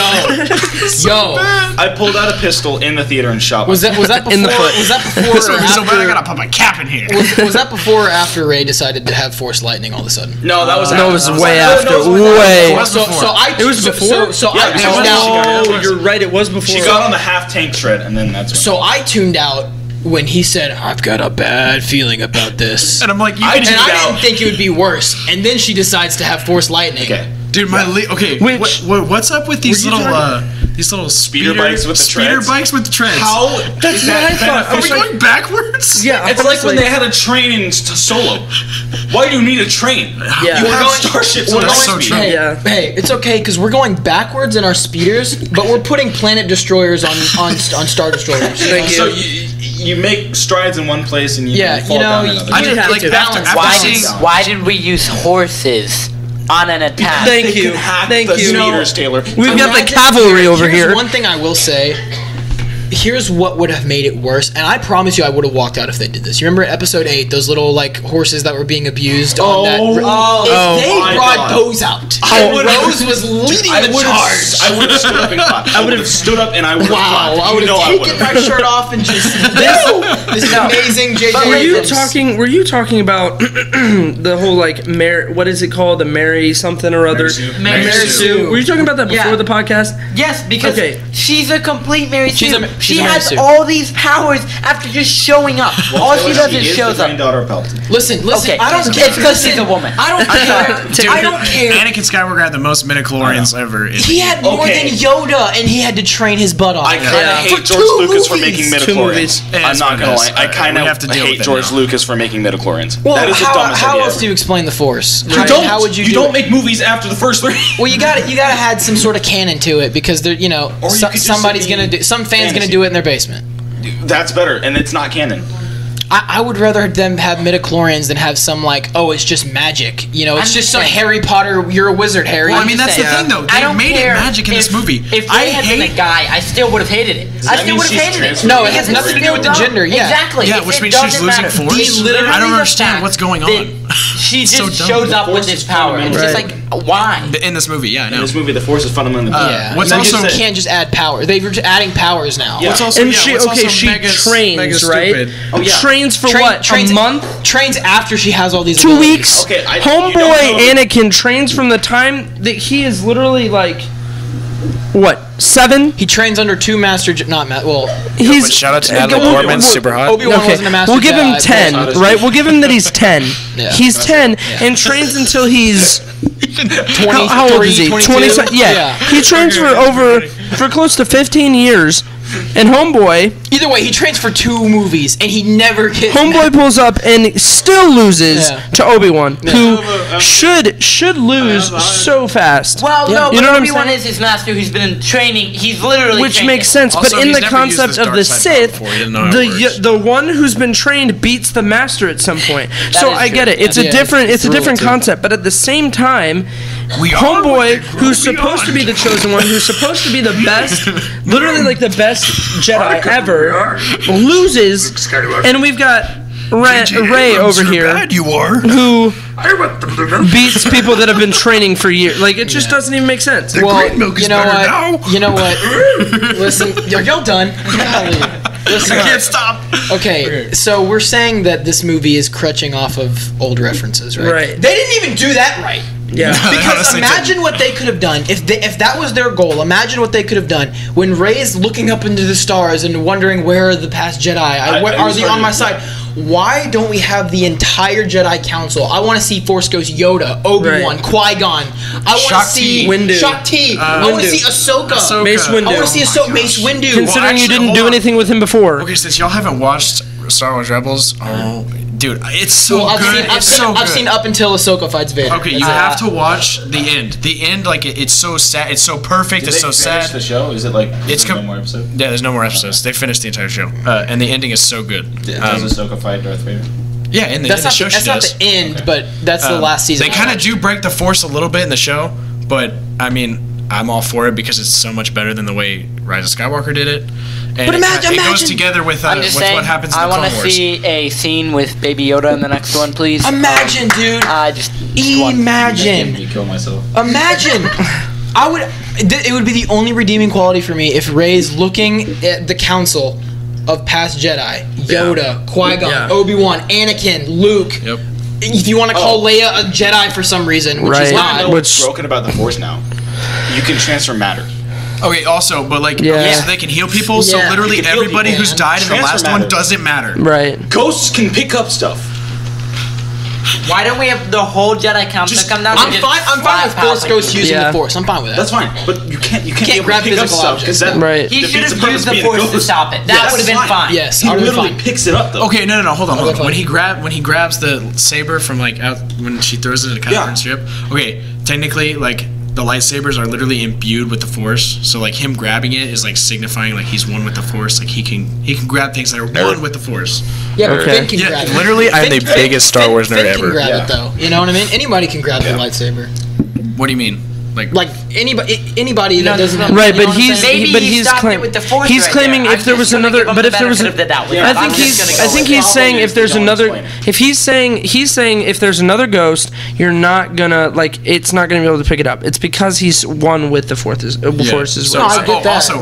Yo. I pulled out a pistol in the theater and shot myself. Was that before? In the foot. Was that before? This movie's so bad, I gotta put my cap in here. Was that before or after Rey decided to have Force lightning all of a sudden? No, that was. No, it was way after. Way. It was before. So I tuned out. You're right. It was before. She got on the half tank tread, and then that's. So I tuned out when he said, "I've got a bad feeling about this," and I'm like, I didn't think it would be worse. And then she decides to have Force lightning. Okay. Dude, what's up with these little speeder bikes with the treads? Speeder bikes with the treads. How? That's what I thought. Are we going backwards? Yeah. It's like when they had a train in Solo. Why do you need a train? Yeah. You have starships on speed. Hey, it's okay because we're going backwards in our speeders, but we're putting planet destroyers on Star Destroyers. Thank you. So you make strides in one place and you fall down another. I just like balance. Why did we use horses? on an attack. Thank you. Thank you. Meters, Taylor. We've got the cavalry over here. One thing I will say. Here's what would have made it worse, and I promise you I would have walked out if they did this. You remember episode 8, those little horses that were being abused on that? If they brought those out, Rose was leading the charge. I would have stood up and clapped. I would have stood up and I would have clapped. I would have taken my shirt off and just this is amazing, JJ. Were you talking about the whole what is it called, the Mary something or other? Mary Sue. Were you talking about that before the podcast? Yes, because she's a complete Mary Sue. She has Sue. all these powers after just showing up. All she does is shows up. Listen. Okay, I don't care. It's because she's a woman. I don't care. I don't care. Anakin Skywalker had the most midichlorians ever. He had more than Yoda, and he had to train his butt off. I kind of hate George Lucas for making midichlorians. I'm not gonna lie. I kind of hate George Lucas for making midichlorians. Well, that is the dumbest how idea else ever. do you explain the Force? How would you don't make movies after the first 3. Well, you got to add some sort of canon to it because they're somebody's gonna do some fan's gonna do it in their basement. That's better, and it's not canon. I would rather them have midichlorians than have some it's just magic. It's just some Harry Potter. You're a wizard, Harry. Well, I mean that's the thing though. They made it magic in this movie. If Ray had been a guy, I still would have hated it. I still would have hated it. No, it has nothing to do with the gender. Yeah, exactly. Yeah, which means she's losing force. I don't understand what's going on. She just shows up with this power. It's just why? In this movie, yeah, I know. In this movie, the Force is fundamentally What's also you can't just add power. They're just adding powers now. Yeah. She trains, right? Oh yeah. Trains for what? A month? Trains after she has all these 2 abilities. weeks? Okay, Homeboy Anakin trains from the time that he is literally 7? He trains under 2 master. He's shout out to Natalie Portman, super hot. Obi-Wan wasn't a master. We'll give him Jedi, 10, right? We'll give him that he's 10. Yeah. He's 10 and trains until he's 20. How old is he? 22? Yeah. He trains for close to 15 years. And Homeboy, either way, he trains for 2 movies and he never gets. Homeboy pulls up and still loses to Obi-Wan, who should lose so fast. Well, no, but Obi-Wan is his master who's been in training. He's literally which makes sense. Also, but in the concept of the Sith, the one who's been trained beats the master at some point. So I get it. It's a different concept. But at the same time, Homeboy, who's supposed to be the chosen one, who's supposed to be the best, literally the best Jedi ever, loses, and we've got Ray over here who beats people that have been training for years. It just doesn't even make sense. Well, you know what? Listen, are y'all done? Listen, I can't stop. Okay, so we're saying that this movie is crutching off of old references, right? Right. They didn't even do that right. Yeah. Because imagine what they could have done if that was their goal. Imagine what they could have done when Rey is looking up into the stars and wondering where are the past Jedi? Are they on my side? Why don't we have the entire Jedi Council? I want to see Force Ghost Yoda, Obi-Wan, Qui-Gon. I want to see Shakti. I want to see Ahsoka. Mace Windu. I want to see Mace Windu. Considering you didn't do anything with him before. Okay, since y'all haven't watched Star Wars Rebels, dude, it's so good. I've seen up until Ahsoka fights Vader. Okay, you have to watch the end. The end, it's so sad. It's so perfect. It's so sad. The show is it no more episodes? Yeah, there's no more episodes. They finished the entire show, and the ending is so good. Does Ahsoka fight Darth Vader? Yeah, in the show she does. That's not the end, but that's the last season. They kind of do break the Force a little bit in the show, but I mean, I'm all for it because it's so much better than the way Rise of Skywalker did it. And but imagine, it goes together with what happens in the Clone Wars. I want to see a scene with Baby Yoda in the next one, please. Imagine, dude. Imagine. You kill myself. Imagine. It would be the only redeeming quality for me if Rey's looking at the council of past Jedi. Yoda, Qui-Gon, Obi-Wan, Anakin, Luke. Yep. If you want to call Leia a Jedi for some reason, which is not. I know what's broken about the Force now. You can transfer matter. Okay, also, but so they can heal people, so literally everybody who's died in the last one doesn't matter. Right. Ghosts can pick up stuff. Why don't we have the whole Jedi Council come down? I'm fine with Force Ghosts using the Force. I'm fine with that. That's fine, but you can't grab pick up physical stuff because that he should have used the Force to stop it. That would have been fine. Yes, he literally picks it up though. Okay, no, hold on. When he grabs the saber from out when she throws it at a Kylo strip. Okay, technically the lightsabers are literally imbued with the Force, so him grabbing it is signifying he's one with the Force. He can grab things that are one with the Force. Yeah, but Finn can grab it. Literally, I'm the biggest Star Wars nerd Finn ever. can grab it though. You know what I mean? Anybody can grab the lightsaber. What do you mean? Like anybody that doesn't have, right, you know but he's claiming if there was another, but if there was I think he's saying if there's another, if he's saying if there's another ghost, you're not gonna it's not gonna be able to pick it up. It's because he's one with the forces. So I get that. Also,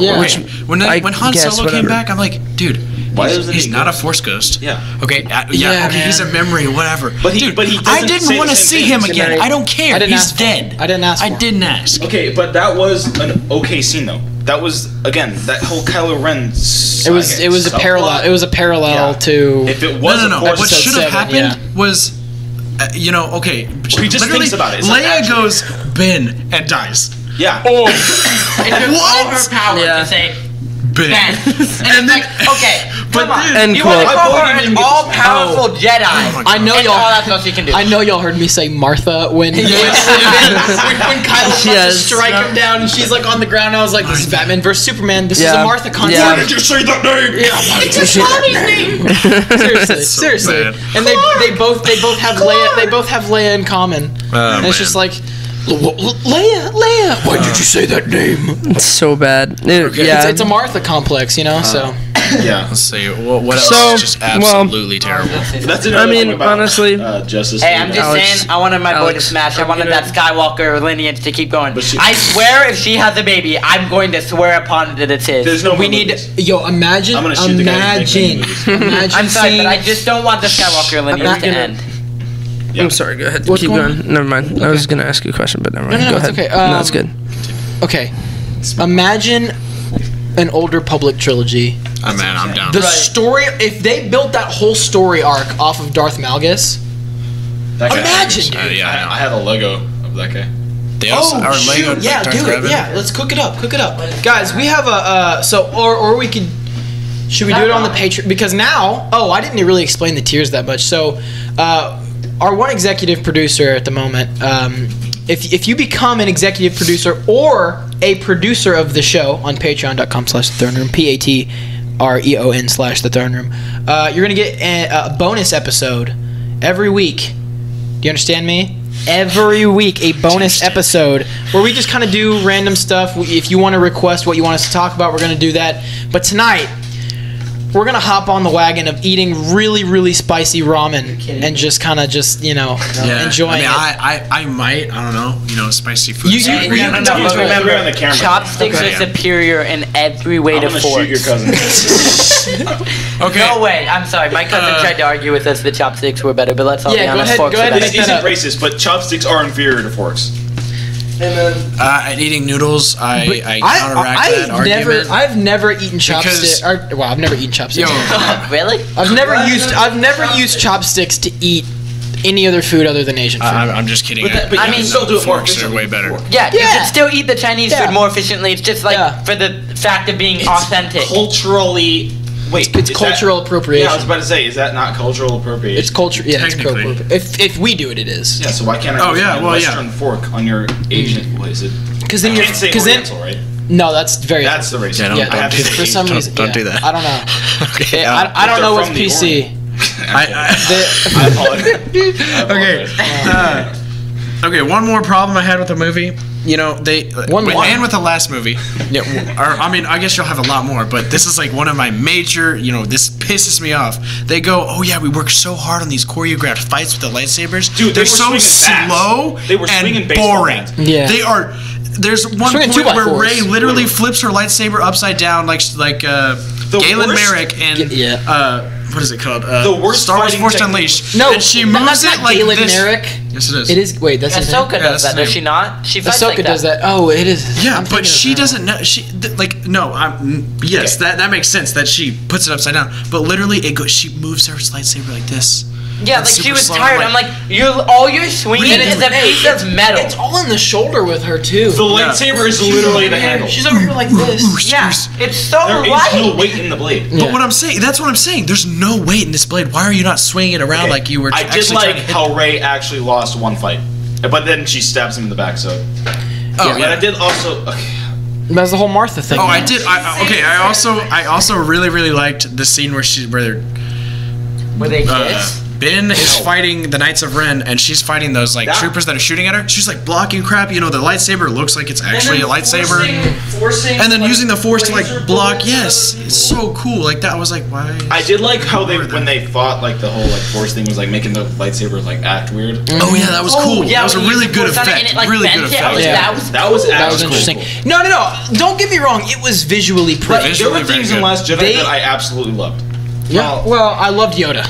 when Han Solo came back, I'm like, dude. He's not a Force ghost. Yeah. Okay. He's a memory, whatever. But he I didn't want to see him again. I don't care. He's dead. I didn't ask. I didn't ask. Okay, but that was an okay scene though. That was that whole Kylo Ren. It was a parallel. It was a parallel to. If it was no. What should have happened was, okay. He just thinks about it. It's Leia goes Ben and dies. Yeah. Oh. It's all her power to say. Ben. And then, okay, come on. End You want to quote. call her an all-powerful Jedi? I know y'all. All that's all she can do. I know y'all heard me say Martha when when Kylo tries to strike him down and she's like on the ground. I was like, this is Batman versus Superman. This is a Martha concept. Why did you say that name? It's your mommy's name. Seriously. And they both have Leia. They both have Leia in common. And it's just like. Leia, why did you say that name? It's so bad. It's a Martha complex, so. Yeah. Let's see. What else is just absolutely terrible? That's honestly. Justice. Hey, I'm just saying, I wanted my boy to smash. I wanted that Skywalker lineage to keep going. I swear, if she has a baby, I'm going to swear upon it that it's his. There's no. We need. Imagine. I'm gonna shoot the guy Imagine. I'm sorry, but I just don't want the Skywalker lineage to end. Yeah. I'm sorry. Go ahead. Keep going. Never mind. Okay. I was gonna ask you a question, but never mind. No, go it's ahead. okay. No, it's good. Okay. Imagine an Old Republic trilogy. Oh man, I'm down. The story. If they built that whole story arc off of Darth Malgus, imagine, dude. I have a Lego of that guy. They also are Lego. Yeah, do it. Yeah, let's cook it up. Guys, we have a or we could. Should we do it on the Patreon? Because now, I didn't really explain the tiers that much. So, our one executive producer at the moment, if you become an executive producer or a producer of the show on patreon.com/thethrone-room, PATREON/the throne room, you're going to get a bonus episode every week. Do you understand me? Every week, a bonus episode where we just kind of do random stuff. If you want to request what you want us to talk about, we're going to do that. But tonight, we're gonna hop on the wagon of eating really, really spicy ramen and just kind of enjoying it. I might. I don't know. Spicy food. Remember, chopsticks are superior in every way to forks. Shoot your cousin. Okay. No way. I'm sorry. My cousin tried to argue with us that chopsticks were better, but let's all be honest. Go ahead. He's racist, but chopsticks are inferior to forks. And eating noodles, I counteract that argument. I've never eaten chopsticks. I've never eaten chopsticks. Really? I've never used chopsticks to eat any other food other than Asian food. I'm just kidding. But you can still do it more efficiently. Forks are way better. Yeah, you can still eat the Chinese food more efficiently. It's just for the fact of being authentic. Culturally. Wait, it's cultural appropriation. Yeah, I was about to say, is that not cultural appropriation? It's culture. Yeah, it's cultural. If we do it, it is. Yeah. So why can't I use my Western fork on your Asian? What is it? Because then right? No, that's very. That's the racism. Yeah, don't do that. For some reason, don't do that. I don't know. Okay, I don't know what's PC. I apologize. Okay, one more problem I had with the movie. And with the last movie. Yeah, I guess you'll have a lot more, but this is like one of my major. This pisses me off. They go, we worked so hard on these choreographed fights with the lightsabers. Dude, they're so slow and boring. Yeah, they are. There's one point where Rey literally flips her lightsaber upside down, like Galen Merrick and what is it called? The worst Star Wars Force Unleashed. No, and she moves it like Galen this. Merrick. Yes, it is. It is. Wait, that's Ahsoka does that. Does she not? She fights Ahsoka like that. does that. Oh, it is. Yeah, but she doesn't know. Yes, that makes sense that she puts it upside down. But literally, she moves her lightsaber like this. Yeah, like she was tired. I'm like, all you're swinging is a piece of metal. It's all in the shoulder with her too. The lightsaber is literally the handle. She's over here like this. Yeah, it's so light. There is no weight in the blade. But that's what I'm saying. There's no weight in this blade. Why are you not swinging it around like you were? I did like how Rey actually lost one fight, but then she stabs him in the back. So. But I did also. That's the whole Martha thing. I did. I also really liked the scene where they kiss. Ben is fighting the Knights of Ren, and she's fighting those like troopers that are shooting at her. She's like blocking crap. You know, the lightsaber looks like it's actually a lightsaber. Forcing and then using the force to like block. Yes, it's so cool. Like that was like why. I did like how when they fought like the whole like force thing was like making the lightsaber like act weird. Oh yeah, that was cool. Yeah, that was a really good effect. Really good effect. That was interesting. No. Don't get me wrong. It was visually pretty. There were things in Last Jedi that I absolutely loved. Yeah. Well, I loved Yoda.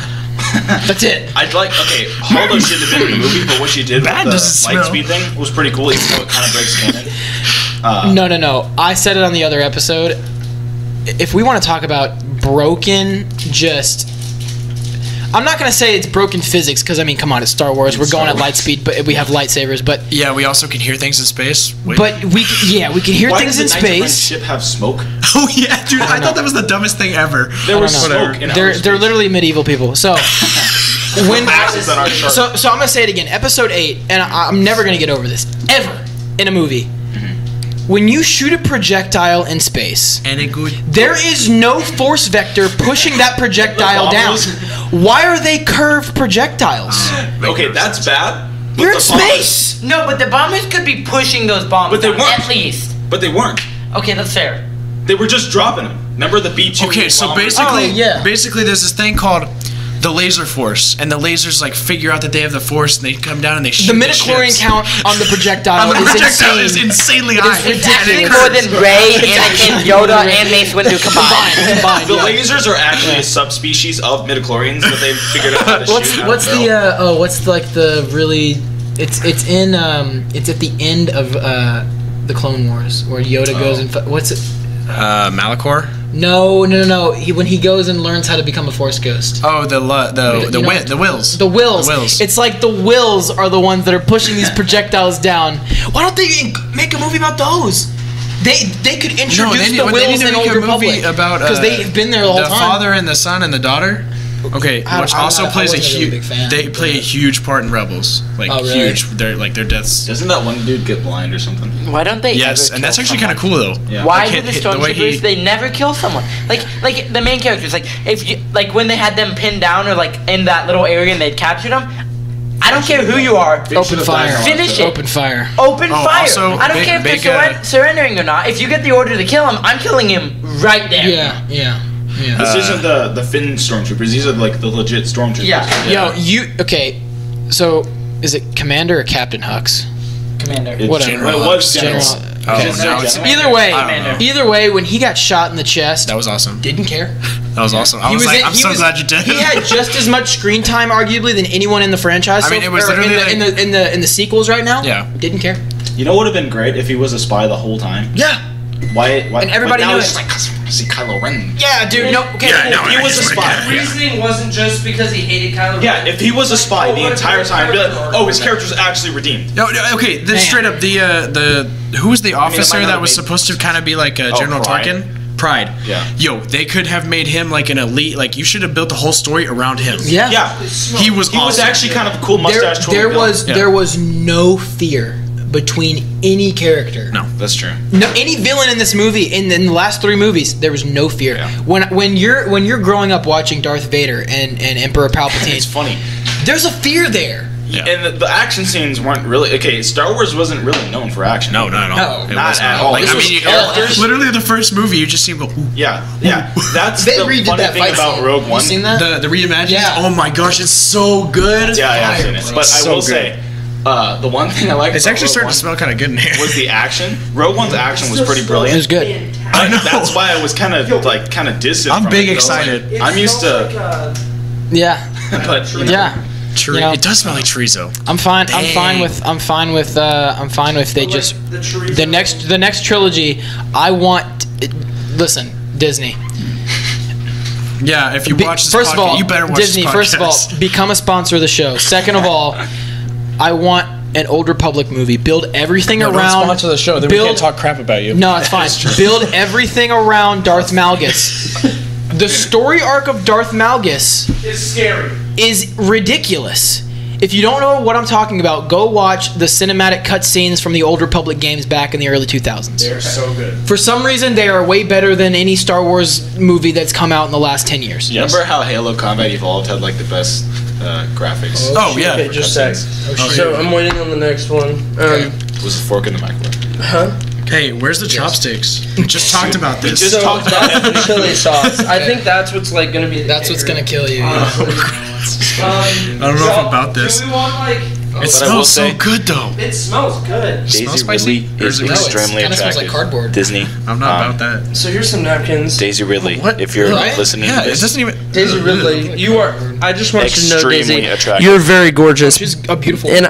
That's it. I'd like, Holdo shouldn't have been in the movie, but what she did with the light speed thing was pretty cool, even though it kind of breaks canon. No. I said it on the other episode. If we want to talk about broken, I'm not going to say it's broken physics, because, I mean, come on, it's Star Wars. We're going at light speed, but we have lightsabers, but... Yeah, we also can hear things in space. Wait. But we can hear things in space. Why does the ship have smoke? Oh, yeah, dude, I thought that was the dumbest thing ever. There was smoke in They're literally medieval people, so... So I'm going to say it again. Episode 8, and I'm never going to get over this, ever, in a movie. When you shoot a projectile in space, there is no force vector pushing that projectile down. Why are they curved projectiles? Okay, that's bad. You're in space! No, but the bombers could be pushing those bombs but they weren't. at least. But they weren't. Okay, that's fair. They were just dropping them. Remember the B-2? Okay, so basically there's this thing called the laser force, and the lasers like figure out that they have the force, and they come down and they shoot the midichlorian count on the projectile is insanely high. It's actually more than Rey, Anakin, Yoda, and Mace Windu combined. The lasers are actually a subspecies of midichlorians that they've figured out how to shoot. What's the really? It's at the end of the Clone Wars where Yoda goes and what's it? Malachor. No. When he goes and learns how to become a Force ghost. Oh, the wills. The wills. It's like the wills are the ones that are pushing these projectiles down. Why don't they make a movie about those? They could introduce the wills in Old Republic because they've been there the whole time. The father and the son and the daughter. Okay, which also plays a huge. They play a huge part in Rebels, like huge. They're like their deaths. Doesn't that one dude get blind or something? Why don't they? Yes, and that's actually kind of cool though. Yeah. Why do the stormtroopers? They never kill someone. Like the main characters. Like if you when they had them pinned down or like in that little area and they'd captured them. I don't care who you are. Open fire. Finish it. Open fire. Open fire. Also, I don't care if they're surrendering or not. If you get the order to kill him, I'm killing him right there. Yeah. This isn't the Finn stormtroopers. These are like the legit stormtroopers. Yeah. Okay. So is it Commander or Captain Hux? Commander. Whatever. It was General. Either way, when he got shot in the chest, that was awesome. Didn't care. That was awesome. I'm so glad you did. He had just as much screen time, arguably, than anyone in the franchise. I mean, it was literally in the sequels right now. Yeah. Didn't care. You know what would have been great if he was a spy the whole time? Yeah. Why? And everybody knew it. It's like, see Kylo Ren. Yeah, dude. No. Okay. Yeah, no, he was a spy. The reasoning wasn't just because he hated Kylo Ren. Yeah, if he was a spy the entire time, be like, oh, his character was actually redeemed. No, okay. Then straight up, the who was the officer that was supposed to kind of be like General Tarkin? Pride. Yeah. Yo, they could have made him like an elite. Like you should have built the whole story around him. Yeah. He was actually kind of a cool mustache. There was no fear between any character. No, that's true. No, any villain in this movie, in the last 3 movies, there was no fear. Yeah. When you're growing up watching Darth Vader and Emperor Palpatine, it's funny. There's a fear there. Yeah. And the action scenes weren't really Star Wars wasn't really known for action. No, not at all. No, not at all. Like, literally the first movie, you just see him go. Ooh. Yeah. That's the funny thing about Rogue One. You seen that? The reimagined. Yeah. Oh my gosh, it's so good. Yeah, I've seen it. But I will say. The one thing I like it's actually starting to smell kind of good in here was the action. Rogue One's action was pretty brilliant. It was good. I know. That's why I was kind of distant. I'm big excited. I'm used to. Yeah. But yeah. It does smell like chorizo. I'm fine. Dang. I'm fine with they just the next trilogy. I want. Listen, Disney. Yeah, if you watch this first podcast, of all, you better watch Disney. This first of all, become a sponsor of the show. Second of all, I want an Old Republic movie. Build everything around. Don't sponsor the show. Then we can't talk crap about you. No, it's fine. Build everything around Darth Malgus. The story arc of Darth Malgus is scary. Is ridiculous. If you don't know what I'm talking about, go watch the cinematic cutscenes from the Old Republic games back in the early 2000s. They're so good. For some reason, they are way better than any Star Wars movie that's come out in the last 10 years. Yes. Remember how Halo Combat Evolved had like the best graphics. Oh yeah. Okay, just a sec. So I'm waiting on the next one. Was the fork in the microwave? Huh? Hey, where's the chopsticks? We just talked about this. So that's the chili sauce. I think that's what's like gonna be. That's what's gonna kill you. I don't know about this. Do we want like? It smells so good though. It smells good. Daisy spicy? Ridley is No, it's extremely kinda smells attractive. like cardboard. Disney. I'm not about that. So here's some napkins. Daisy Ridley. What? If you're Right? listening Yeah, to it this, doesn't even. Daisy Ridley, you are. I just want you to know, extremely Daisy, attractive. you're very gorgeous. She's a beautiful. And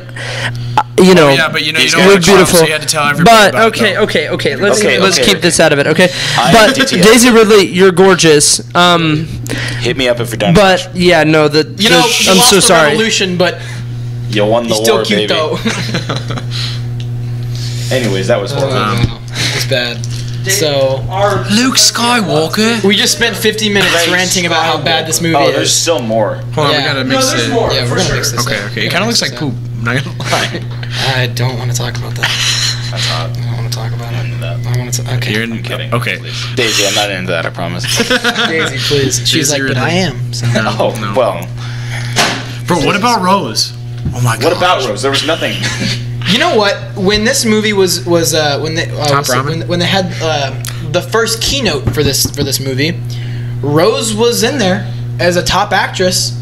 you know, Yeah, but you know you You're don't want to talk, beautiful. so you had to tell everybody But about it, okay, though. okay. Let's Okay. keep this out of it, okay? I But DTF. Daisy Ridley, you're gorgeous. hit me up if you're done. But yeah, no, you know, you I'm lost so the sorry. revolution, but you won the he's still war, cute baby. though. Anyways, that was horrible. It's bad. So Luke Skywalker. we just spent 50 minutes ranting about how bad this movie Oh, there's is. still more. Hold on, we Yeah. gotta mix it. Yeah, we're gonna mix this Okay, up. okay. It We're kind gonna of looks mix like this up. poop. I'm not gonna lie. I don't want to talk about that. That's hot. I don't want to talk about it. Into that. I want to. Okay. You're I'm kidding. Okay. Daisy, I'm not into that, I promise. Daisy, please. She's Daisy like, but Ridley. I am. So. Oh, No. well. Bro, what about Rose? Oh my god. What about Rose? There was nothing. You know what? When this movie was when they Top Ramen? when they had the first keynote for this movie, Rose was in there as a top actress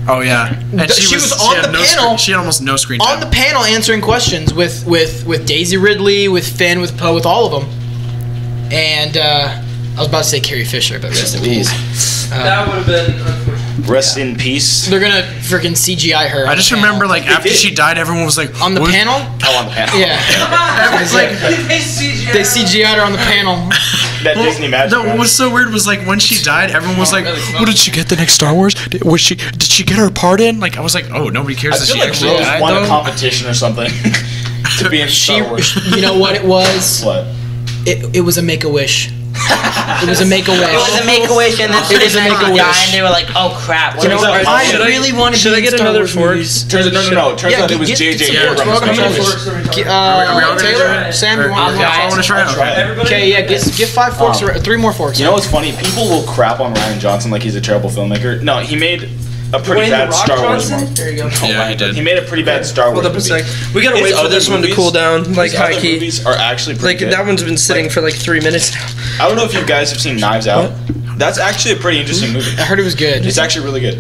Oh yeah. And She was on had the no panel. She had almost no screen time. on the panel answering questions with Daisy Ridley, with Finn, with Poe, with all of them. And I was about to say Carrie Fisher, but rest in peace. That would have been unfortunate. Rest in peace. They're gonna freaking CGI her. I on just the remember panel. like after she died, everyone was like on the "What?" panel. Oh, on the panel. Yeah, It's like they CGI'd her on the panel. That Disney magic. No, what was so weird was like when she died, everyone was like, "What did she get the next Star Wars? Did she get her part in?" Like I was like, "Oh, nobody cares I that feel she like actually Rose died." won a though. competition or something to be in Star Wars. You know what it was? What? It was a Make-A-Wish. It was a Make-A-Wish. It was a Make-A-Wish, and then It was a Make-A-Wish. and they were like, "Oh crap!" You know what? I Should I- really want to should be I in get Star another Wars fork? movies. Turns out it was J.J. Abrams. Abrams. Welcome to making the this. forks. Are we all gonna do Taylor, it? Sam, Or- you want I want to try I'll try it. it. Okay, yeah, give 5 forks, 3 more forks. You know what's funny? People will crap on Ryan Johnson like he's a terrible filmmaker. No, he made a pretty Dwayne bad The Rock Star Wars Johnson? movie. There you go. Yeah, he did. He made a pretty bad Star Wars Hold up a movie. sec. We gotta His wait for other this one to movies- cool down, like His other high key. movies are actually pretty Like good. that one's been sitting for like 3 minutes now. I don't know if you guys have seen Knives Out. That's actually a pretty interesting movie. I heard it was good. It's actually really good.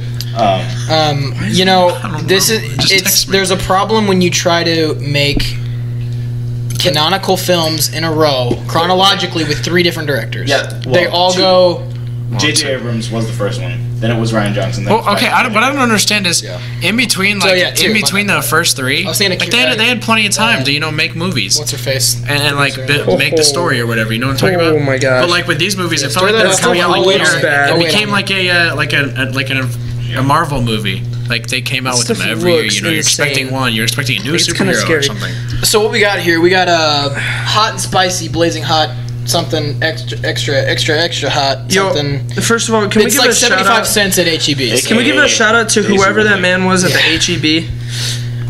You know, don't this know. is Just it's text me. there's a problem when you try to make canonical films in a row chronologically with 3 different directors. Yeah, they well, all 2. go. J.J. Abrams was the first one. Then it was Ryan Johnson. Then it Well, was okay. Ryan What I don't understand is Yeah. in between, So, like yeah, 2, in my between bad. the first 3, I was saying like they had plenty of time to make movies What's her face? and like make the story or whatever. You know what I'm talking about? Oh my gosh. But like with these movies, it Stir felt like that they were up. coming out I'll like wait on year. it. I'll It wait became on like a Marvel movie. Like they came out with them Stuff every year. looks You know, you're insane. expecting one. You're expecting a new It's kinda superhero or scary. something. So what we got here? We got hot and spicy, blazing hot, something extra hot, something. First of all, can we It's give like a shout 75 out? cents at HEB. Can we give a shout out to Daisy whoever that Ridley. man was at the HEB?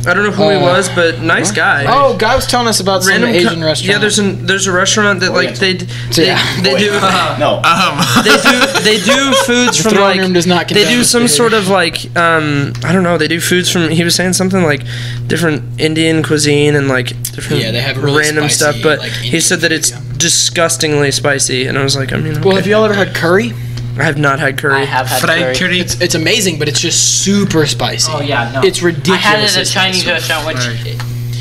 I don't know who he was, but nice guy. Oh, guy was telling us about some Random Asian co- restaurant. Yeah, there's a restaurant that like they Yeah. do No. they do foods from throne like room does not they condone do this some behavior. sort of like I don't know, they do foods from, he was saying something like different Indian cuisine and like different Yeah, they have really random spicy, stuff, but like, he Indian said that food, it's yeah. disgustingly spicy, and I was like, I mean, okay. Well, have y'all ever had curry? I have not had curry. I have had Fried curry. curry. It's amazing, but it's just super spicy. Oh yeah, no. It's ridiculous. I had it at a It's Chinese spicy. restaurant, which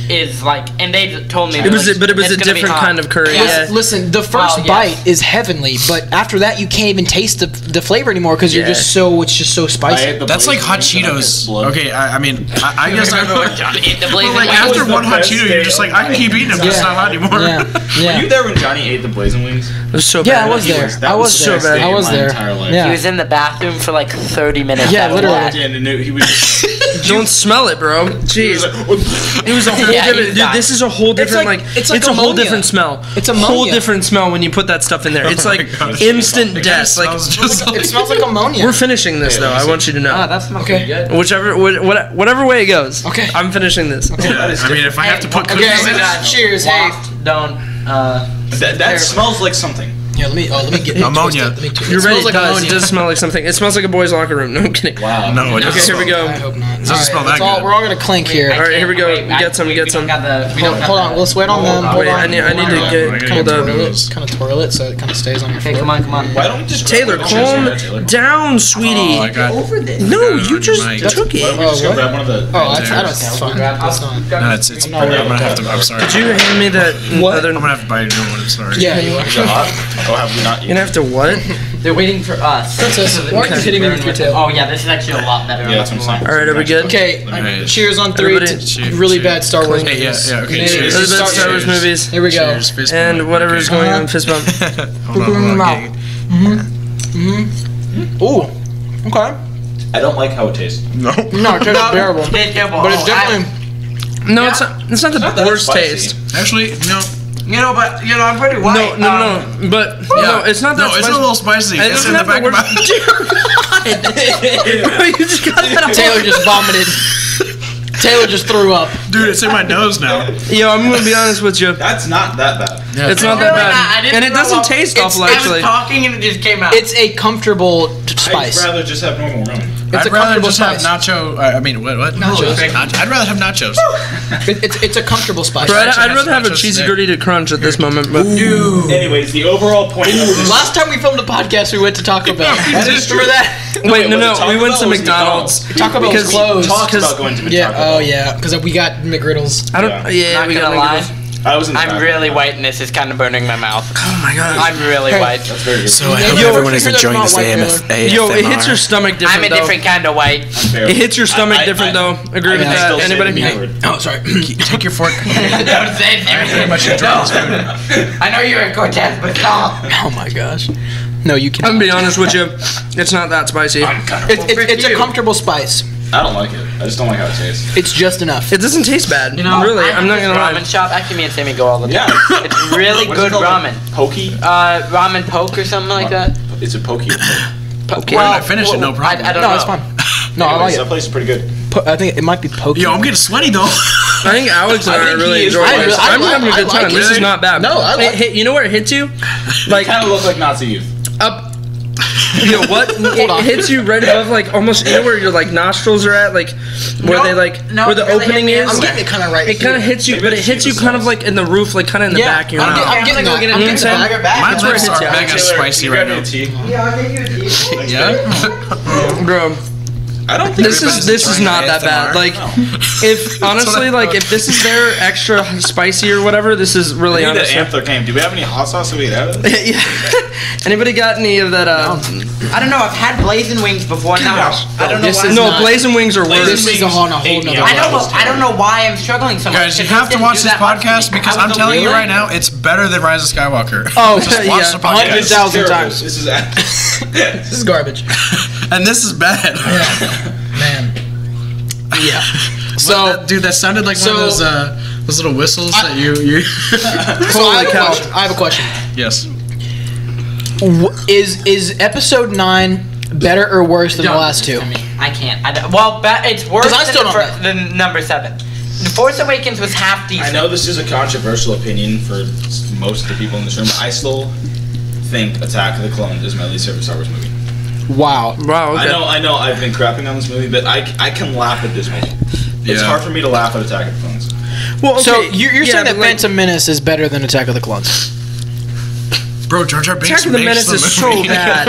is like, and they told me It was like, but it was it's a gonna be different hot. kind of curry. Yeah. Yeah. Listen, the first yes. bite is heavenly, but after that you can't even taste the flavor anymore because you're Yeah. just so it's just so spicy. That's like hot Cheetos. Okay, I mean, I guess I know. Johnny ate the But blazing like wings. after was the one hot best Cheeto, day you're just like, I can keep eating them. But it's not hot anymore. Yeah, Were yeah. you there when Johnny ate the blazing wings? It was so Yeah, bad. I was there. That I was the there. best day I in was my there. entire life. Yeah. He was in the bathroom for like 30 minutes. Yeah, after literally. that. And he was just, Don't smell it, bro. Jeez. It was a whole Yeah, different. he's Dude, got- this is a whole different like- like. it's like a whole ammonia. different smell. It's a whole ammonia. different smell when you put that stuff in there. It's like gosh. instant It kinda death. Like smells just It smells like ammonia. we're finishing this though. I want you to know. Ah, that smells Okay. good. Whatever way it goes. Okay. I'm finishing this. Yeah, I mean, if I have to put Okay, cookies in it, cheers. Hey. Don't. that smells like something. Yeah, let me get ammonia. You're ready? It does smell like something. It smells like a boys' locker room. No, I'm kidding. Wow. No, it Okay, here we go. I hope not. It doesn't smell that good. We're all gonna clink here. All right, here we go. Get some. We don't got the. Hold on, let's wait on them. Hold Wait, on. I need to get kind hold of up. twirl it so it kind of stays on your Okay, floor. come on. Why don't we just Taylor, calm down, sweetie. Oh, I got. No, you just Mike. took Why don't it. we just go what? grab one of the? Oh, that's fine. That's not. No, it's. I'm gonna have to. I'm sorry. Did you hand me that other? I'm gonna have to buy a new one. I'm sorry. Yeah, you are. Is it hot? Oh, have we not? You're gonna have to what? They're waiting for us. Princess, why are you hitting me with your tail? Oh yeah, this is actually a lot better. Yeah, that's what I'm saying. All right, are we good? Okay, Alright. cheers on 3 Everybody- to really bad Star Wars Hey, movies. yeah, okay, Yeah, cheers. Those are the start- Star Wars movies. Here we go. Cheers, fist And bump. whatever is going on, fist bump. Hold on, okay. Ooh, okay. I don't like how it tastes. No. No, it tastes terrible. It's terrible. But it's definitely. No, it's not the Not that worst spicy. taste. Actually, no. I'm pretty white. No, but no, it's not that No, it's a spicy. little spicy. It It's doesn't in the have the back of worst. my. You just got that out. Taylor just vomited. Taylor just threw up. Dude, it's in my nose now. Yo, I'm gonna be honest with you. That's not that bad. Yeah. It's not that Really not. I bad, didn't and it know doesn't what- taste awful I was actually. talking and it just came out. It's a comfortable spice. I'd rather just have normal ramen. It's I'd a rather comfortable just have spice. nacho. I mean, what? Nachos. I'd rather have nachos. It's a comfortable spice. Bro, actually I'd had rather have a nachos cheesy today. gordita crunch at this moment, but Anyways, the overall point of this. Last time we filmed a podcast, we went to Taco Bell. Remember that? wait, was it no, Taco we went Bell to or was it McDonald's. Taco Bell was Because- closed. Talked about going to Yeah. Taco Bell. Oh yeah. Because we got McGriddles. I don't. Yeah, Not we gonna got lie, I was in the I'm back. really white and this is kind of burning my mouth. Oh my god. I'm really white. That's very good. So I Yo, hope if everyone you is hear that enjoying about this white ASMR. Yo, it hits your stomach different I'm a though. different kind of white. Fair. It hits your stomach different though. Agree with I still that? say Anybody? the B word. Oh, sorry. Take your fork. Don't say Pretty much anything. enjoying this food. I know you're in Cortez, but stop. Oh my gosh. No, you I'm can't. gonna be honest with you. It's not that spicy. It's a comfortable spice. I don't like it. I just don't like how it tastes. It's just enough. It doesn't taste bad. You know, really, I'm not this gonna lie. ramen shop. Actually, me and Sammy go all the time. Yeah. It's really What's it good called? ramen. Pokey? Ramen poke or something like that. It's a pokey. Okay. Why did I finish it? No problem. I don't know. No, it's fine. No, I Anyways, like that it. place is pretty good. I think it might be pokey. Yo, I'm getting sweaty though. I think Alex and I are think really he is enjoying right. this. I I'm having a like good time. it. This is not bad. No, I like You know where it hits you? Like Kind of look like Nazi youth. up. You know what? It hits you right above, like almost. You know where your like nostrils are at, like where No, they like no, where the it really opening hit me is. I'm getting it kind of right. It kind of hits you, Maybe but it it's hit you cheaper kind of sauce. like in the roof, like kind of in the Yeah, back of your I'm mouth. getting that. I'm getting You know what I'm that. saying? My That's where it lips hits are you. mega spicy right now. Yeah, I'll give you a tea. Yeah. Bro, I don't think this is not that bad. Like, if honestly, like if this is their extra spicy or whatever, this is really We need honestly. to amp their game. Do we have any hot sauce that we could add? Yeah. Anybody got any of that? I don't know. I've had blazing wings before. No, I don't know This why. is No, not- blazing wings are worse. This is a whole nother I know, but I don't know why I'm struggling so much. Guys, you It have to didn't watch do this that much to podcast me. because I I'm was telling you really- right now, it's better than Rise of Skywalker. Oh, Just watch the podcast. 100,000 times. This is This is garbage. And this is bad. Man. Yeah. So, dude, that sounded like one of those little whistles that you. So I have a question. Yes. Is episode 9 better or worse than the last two? I can't. Well, it's worse 'Cause I still don't know. than number 7. The Force Awakens was half decent. I know this is a controversial opinion for most of the people in this room, but I still think Attack of the Clones is my least favorite Star Wars movie. Wow. Wow. Okay. I know, I've been crapping on this movie, but I can laugh at this movie. It's Yeah. hard for me to laugh at Attack of the Clones. Well, okay, So you're saying that but, like, Phantom Menace is better than Attack of the Clones? Bro, Jar Jar Binks Attack of the makes Menace is so movie. bad.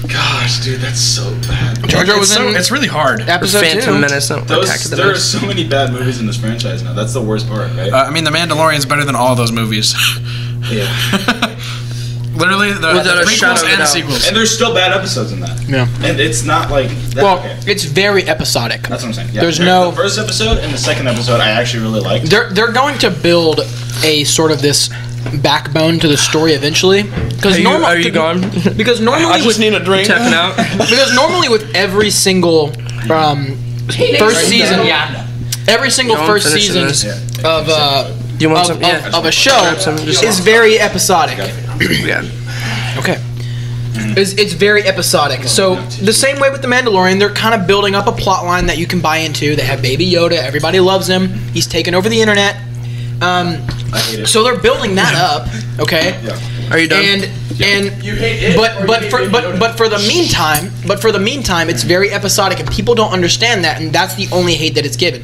Gosh, dude, that's so bad. Jar Jar was in It's really hard. episode Phantom 2. Menace, no, Attack of the There are Menace. so many bad movies in this franchise now. That's the worst part, right? I mean, The Mandalorian's better than all those movies. Yeah. Literally, the Without a shadow prequels of a and doubt. sequels. And there's still bad episodes in that. Yeah. And it's not like that. Well, Okay. it's very episodic. That's what I'm saying. Yeah. There's no- The first episode and the second episode I actually really liked. They're going to build a sort of this backbone to the story eventually. Because Are you gone? Because normally with need a drink. Tapping out. because normally with every single first season, Yeah. every single No, I'm first finishing season this. of You want some? Yeah. of a show Grab some, just- is very episodic. Yeah. Okay. It's very episodic. So the same way with the Mandalorian, they're kind of building up a plot line that you can buy into. They have Baby Yoda. Everybody loves him. He's taken over the internet. I hate it. So they're building that up. Okay. Yeah. Are you done? And You hate it, or but you for hate Baby Yoda? but for the meantime, it's very episodic, and people don't understand that, and that's the only hate that it's given.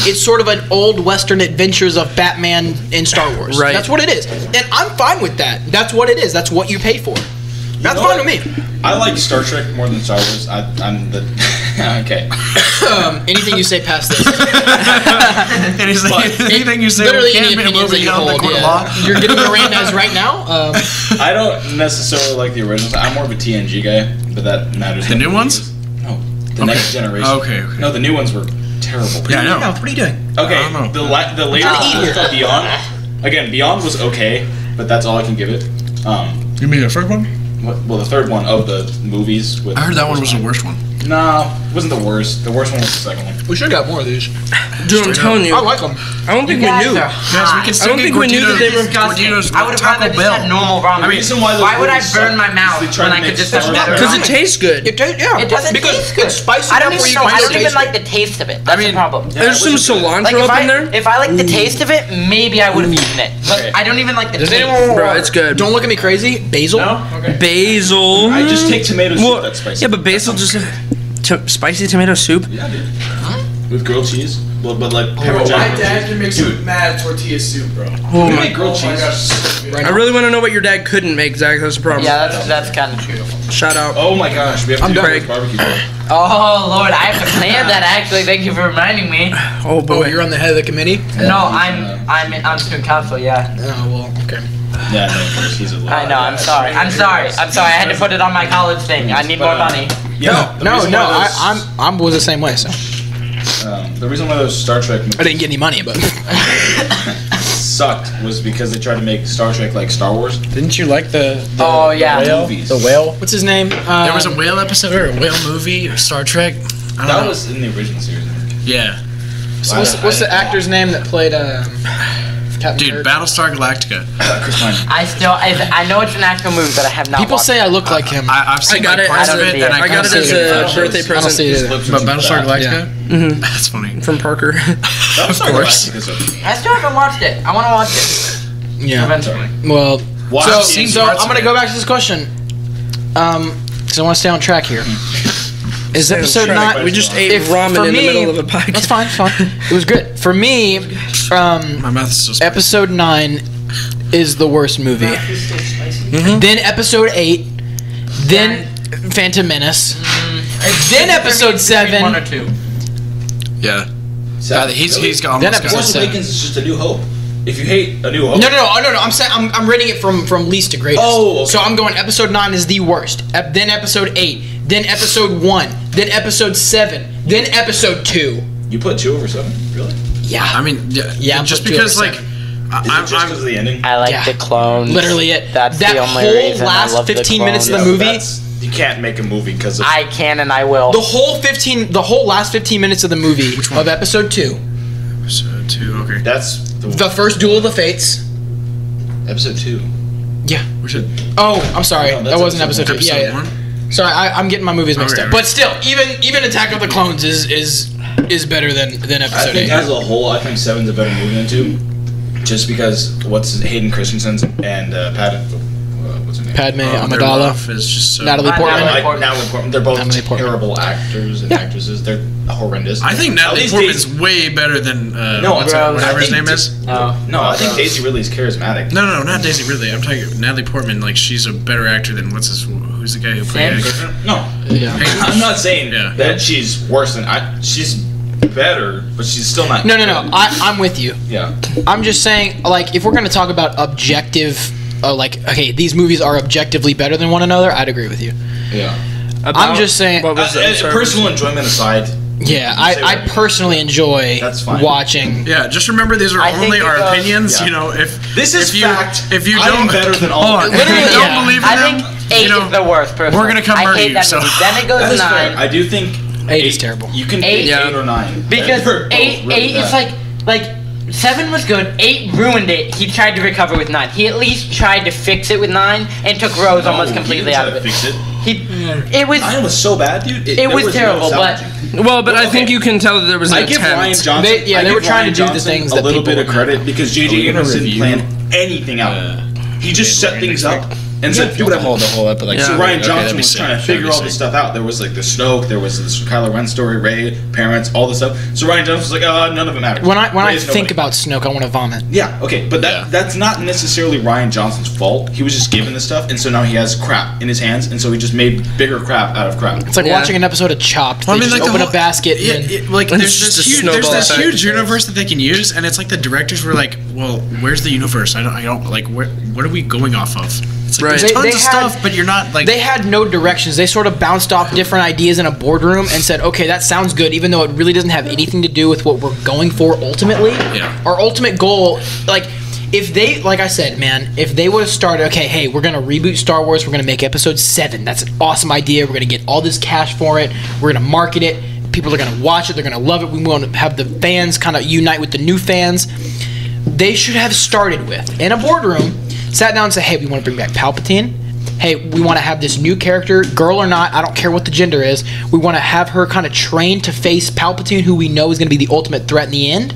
It's sort of an old Western adventures of Batman in Star Wars. Right. That's what it is, and I'm fine with that. That's what it is. That's what you pay for. That's fine with me. I like Star Trek more than Star Wars. I'm the okay. Anything you say past this, Anything you say literally can't any be a opinions movie that you on the hold. court of law. Yeah. You're getting Miranda's right now. I don't necessarily like the originals. I'm more of a TNG guy, but that matters. The new ones? No, the next generation. Okay. No, the new ones were terrible. Yeah, I know. What are you doing? Okay, I don't know. the later trying to eat stuff Beyond. Again, Beyond was okay, but that's all I can give it. You mean the first one? Well, the third one of the movies. With I heard that one was the worst one. No, it wasn't the worst. The worst one was the second one. We should have got more of these. Dude, I'm telling you. I like them. I don't think we knew. Guys, we can still don't get think we knew that they were disgusting. Gordito's I would have rather Taco just had Bell. normal ramen. The reason why those Why would I movies burn suck my mouth is they try when to I could make just Star have Wars better Because ramen? it tastes good. It doesn't Because taste it good. tastes good. Spice it I don't up where even you know. find I it don't even tastes like the taste of it. That's the problem. There's some cilantro Like up in there. if I like the taste of it, maybe I would have eaten it. But Okay. I don't even like the Does taste. anyone? Bro, it's good. Don't look at me crazy. Basil. Basil. I just take tomato soup that's spicy. Yeah, but basil just spicy tomato soup. Yeah, dude. With grilled cheese, but like Bro, pepper my jack. dad can make some mad tortilla soup, bro. Oh We my. make grilled cheese. I really want to know what your dad couldn't make, Zach. That's the problem. Yeah, that's kind of true. Shout out. Oh my gosh, we have to do Craig. this barbecue. Bro. Oh Lord, I have to plan that actually. Thank you for reminding me. Oh Oh, boy. you're on the head of the committee. No, I'm student council. Yeah. Oh well, okay. Yeah, no, of course he's a little. I know. I'm sorry. I'm sorry. I had to put it on my college thing. I need more money. Yeah, No. I was the same way. So the reason why those Star Trek movies I didn't get any money, but sucked was because they tried to make Star Trek like Star Wars. Didn't you like the Oh yeah. Movies. the whale? what's his name? There was a whale episode or a whale movie or Star Trek. I don't That know. was in the original series. I think. Yeah. So what's the actor's name that played Captain Dude, Kirk? Battlestar Galactica. Chris Pine. I know it's an actual movie, but I have not. People watched say I look like him. I've seen got like it parts as of a- it, and I got it kinda as see a Photos. birthday I don't present see it either. Lips are But too Battlestar fat. Galactica? That's funny. from Parker. Battlestar course. Galactica is okay. I still haven't watched it. I want to watch it Yeah. eventually. Well, Watch so, scenes, so parts I'm gonna of go it. back to this question. Because I want to stay on track here. Is episode track. 9? We just ate If- ramen for in the me- middle of a podcast. That's fine. It's fine. It was good for me. My mouth is so spicy. Episode 9 is the worst movie. Then episode 8. Then Phantom Menace. Then episode 7. 1 or 2. Yeah. He's got Then almost got episode it. Force seven. Awakens is just a new hope. If you hate a new hope, No. I'm saying I'm rating it from least to greatest. Oh, okay. So I'm going episode 9 is the worst. Then episode 8. Then episode 1. Then episode 7. Then episode 2. you put 2 over 7. Really? Yeah. I mean, Yeah, just put two because over like seven. Is it just because of the ending? I like Yeah. the clones. Literally it. That's that the only whole reason I last love 15 the minutes of the clones. movie. You can't make a movie because of. I can and I will. The whole last 15 minutes of the movie Which one? of episode 2. episode 2. Okay. That's The first Duel of the Fates. episode 2. Yeah. We should Oh, I'm sorry. No, that's that wasn't episode episode 2. episode Yeah. 1. Sorry, I'm getting my movies mixed Okay, up. okay. But still, even Attack of the Clones is better than I episode think 8. as a whole, I think 7's a better movie than 2. Just because Hayden Christensen's and what's her name? Padme Their Amidala, love is just so. Natalie Natalie Portman. Portman. Natalie Portman. They're both Natalie Portman. terrible actors and actresses. They're horrendous. I think At Natalie least Portman's Daisy- way better than No, whatever I his think name is. No, I think Daisy Ridley's charismatic. No, not Daisy Ridley. I'm talking Natalie Portman. Like she's a better actor than who's the guy who played? No, Yeah. I'm not saying Yeah. that she's worse than she's better, but she's still not. No. I'm with you. Yeah. I'm just saying, like, if we're going to talk about objective, okay, these movies are objectively better than one another, I'd agree with you. Yeah. I'm just saying, What was that? Sorry. Personal enjoyment aside. yeah, say I what- personally enjoy That's fine. watching. Yeah, just remember these are I think only our because- opinions. Yeah. You know, if This is if you, fact. If you I am don't better than all hold of on, them. if you Literally, don't yeah. believe in I them, think 8 you know, is the worst. Personally. we're gonna come I murder hate you, that so- movie. Then it goes That to is 9. fair. I do think 8 is terrible. You can Eight- pick 8 or 9 Because They're both 8 really it's bad. like 7 was good. 8 ruined it. He tried to recover with 9. He at least tried to fix it with 9 and took Rose No, almost he completely didn't out try of to it. Fix it. It was 9 was so bad, dude. It there was no terrible, but- salvaging. Well, but I Okay. think you can tell that there was an I give Ryan attempt. Johnson. They were I give trying to Ryan do the Johnson things a that little people bit of were credit mad because J.J. Are we gonna Abrams didn't review? plan anything out. he just set things up and said, do the whole up. But like, so Ryan Johnson was trying to figure all this stuff out. There was like the Snoke, there was this Kylo Ren story, Rey, parents, all this stuff. So Ryan Johnson was like, none of it matters. When I think about Snoke, I want to vomit. Yeah, okay, but that's not necessarily Ryan Johnson's fault. He was just given this stuff, and so now he has crap in his hands, and so he just made bigger crap out of crap. It's like watching an episode of Chopped. They just open a basket. Like there's this huge universe that they can use, and it's like the directors were like, well, where's the universe? I don't like what are we going off of? It's like there's tons of stuff, but you're not like. They had no directions. They sort of bounced off different ideas in a boardroom and said, okay, that sounds good, even though it really doesn't have anything to do with what we're going for ultimately. Yeah. Our ultimate goal, like, if they, like I said, man, if they would have started, okay, hey, we're going to reboot Star Wars, we're going to make episode 7. That's an awesome idea. We're going to get all this cash for it. We're going to market it. People are going to watch it. They're going to love it. We want to have the fans kind of unite with the new fans. They should have started with, in a boardroom, sat down and said, hey, we want to bring back Palpatine. Hey, we want to have this new character, girl or not, I don't care what the gender is. We want to have her kind of trained to face Palpatine, who we know is going to be the ultimate threat in the end.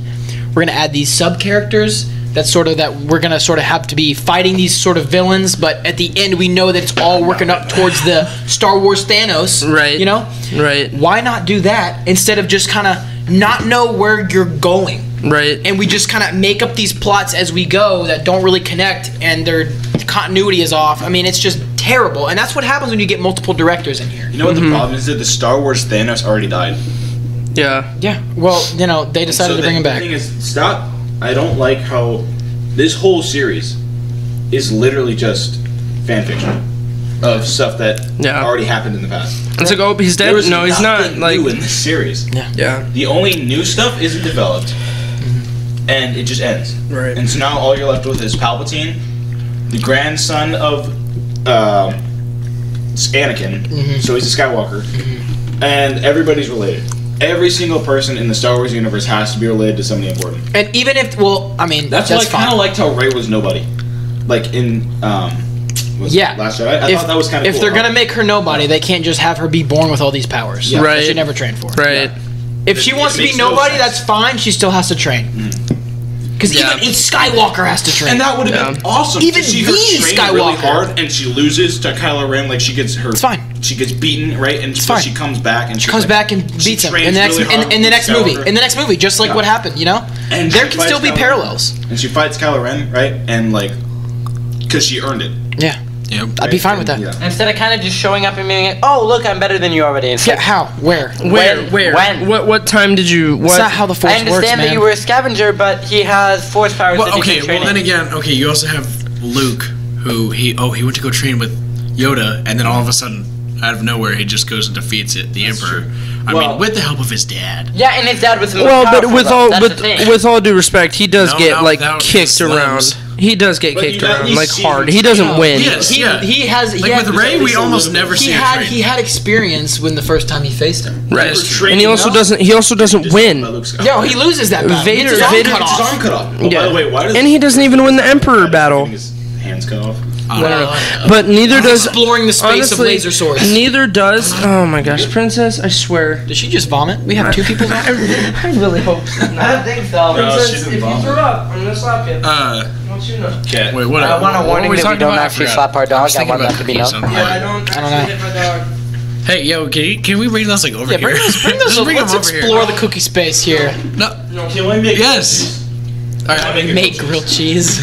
We're going to add these sub-characters that we're going to sort of have to be fighting these sort of villains, but at the end we know that it's all working up towards the Star Wars Thanos. Right. You know? Right. Why not do that instead of just kind of not know where you're going? Right. And we just kind of make up these plots as we go that don't really connect, and their continuity is off. I mean, it's just terrible. And that's what happens when you get multiple directors in here. You know what the problem is? That the Star Wars Thanos already died. Yeah. Yeah. Well, you know, they decided to bring him back. The thing is, stop. I don't like how this whole series is literally just fan fiction of stuff that already happened in the past. It's like, oh, he's dead. No, he's not. Like new in this series. Yeah. The only new stuff isn't developed, and it just ends. Right. And so now all you're left with is Palpatine, the grandson of Anakin. So he's a Skywalker, and everybody's related. Every single person in the Star Wars universe has to be related to somebody important. And even if, well, I mean, that's why I kind of liked how Rey was nobody. Like in Last Jedi. I thought that was kind of cool. If they're gonna make her nobody, they can't just have her be born with all these powers. Yeah. Right. That she never trained for. Right. Yeah. If she wants to be nobody, that's fine. She still has to train. Because even Skywalker has to train. And that would have been awesome. Even to see the her train Skywalker. really hard, and she loses to Kylo Ren. Like she gets her. It's fine. She gets beaten, right? And so she comes back and she comes back and beats him in the next in the next movie. In the next movie, just like what happened, you know. And there can still be parallels. And she fights Kylo Ren, right? And like, because she earned it. Yeah. I'd be fine with that. Yeah. Instead of kind of just showing up and being like, "Oh, look, I'm better than you already." It's yeah. How? Where? When? What time did you? What? That's not how the Force works, man. I understand that you were a scavenger, but he has Force powers. Well, that he okay. can train Well, then again, okay. You also have Luke, who he went to go train with Yoda, and then all of a sudden, out of nowhere, he just goes and defeats the Emperor. True. I mean, with the help of his dad. Yeah, and his dad was the most powerful, but with all due respect, he does get kicked around. He does get kicked around hard. He doesn't win. Yes, he has. With Rey, we almost never see him. He had experience when the first time he faced him. Right, and he also doesn't win. Yo, he loses that battle. Vader his arm cut off. Oh, by the way, why does and he doesn't even win the Emperor battle. His hands cut off. But neither does exploring the space of laser swords. Neither does. Oh my gosh, Princess! I swear. Did she just vomit? We have 2 people now. I really hope so. I don't think so. Princess, if you throw up, I'm gonna slap you. Wait, what? I want a warning that we don't actually slap our dog. I want that to be known. I don't know. Hey, yo, can we bring those over here? Bring those over. Let's explore the cookie space here. No. Can we make Yes. All right, make grilled cheese.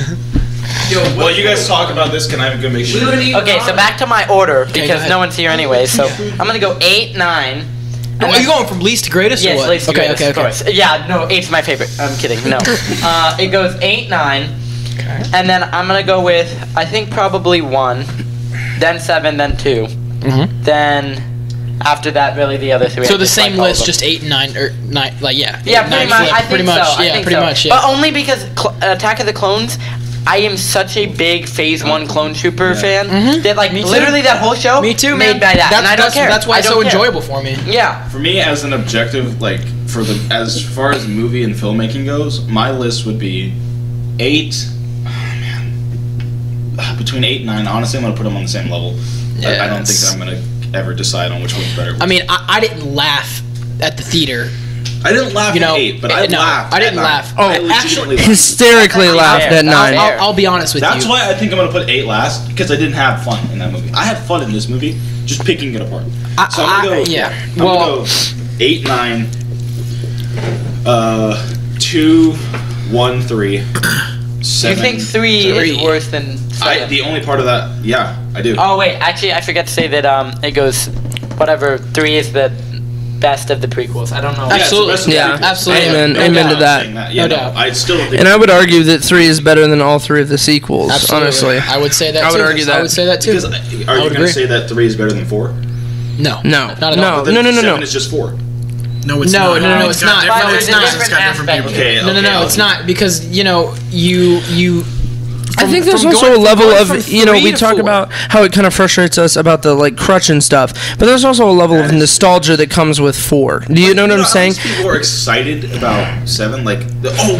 Yo, while you guys talk about this, can I have a good make sure? Okay, so back to my order because no one's here anyway. So I'm gonna go 8, 9. Are you going from least to greatest? Yes, or what? least to greatest. Of course. Yeah, no, 8's my favorite. I'm kidding. No, it goes 8, 9, and then I'm gonna go with I think probably 1, then 7, then 2, then. After that, really, the other 3. So the same list, just 8 and 9, or 9, like Yeah, pretty much. I think pretty much. So. Yeah, pretty much. Yeah. But only because Attack of the Clones, I am such a big Phase 1 Clone Trooper fan that, like, literally that whole show. Me too, made man. by that, and I don't care. That's why it's so enjoyable for me. Yeah. For me, as an objective, like as far as movie and filmmaking goes, my list would be 8. Between 8 and 9. Honestly, I'm gonna put them on the same level. Yeah, I don't think that I'm gonna ever decide on which one's better. I mean, I didn't laugh at the theater I didn't laugh at 8, but I laughed. I didn't laugh. Oh, actually, hysterically laughed at 9. I'll be honest with you. That's why I think I'm gonna put 8 last, because I didn't have fun in that movie. I had fun in this movie, just picking it apart. So I'm gonna go. I'm gonna go 8, 9, 2, 1, 3. 7. You think 3 is worse than 7? The only part of that, I do. Oh wait, actually I forgot to say that it goes whatever 3 is the best of the prequels. I don't know. Absolutely. Yeah, absolutely. Amen to that. No doubt. I still think. And I would argue that 3 is better than all 3 of the sequels. Absolutely. Honestly, I would say that. I would argue that. I would say that too. Because are you going to say that 3 is better than 4? No, not at all. No. 7 is just 4. No, it's not. No, it's not. No, it's not. It's got different people. Okay, No, it's not, because you. I think there's also a level of, we talk about how it kind of frustrates us about the like crutch and stuff, but there's also a level of nostalgia that comes with 4. Do you know what I'm saying? People are excited about 7, like,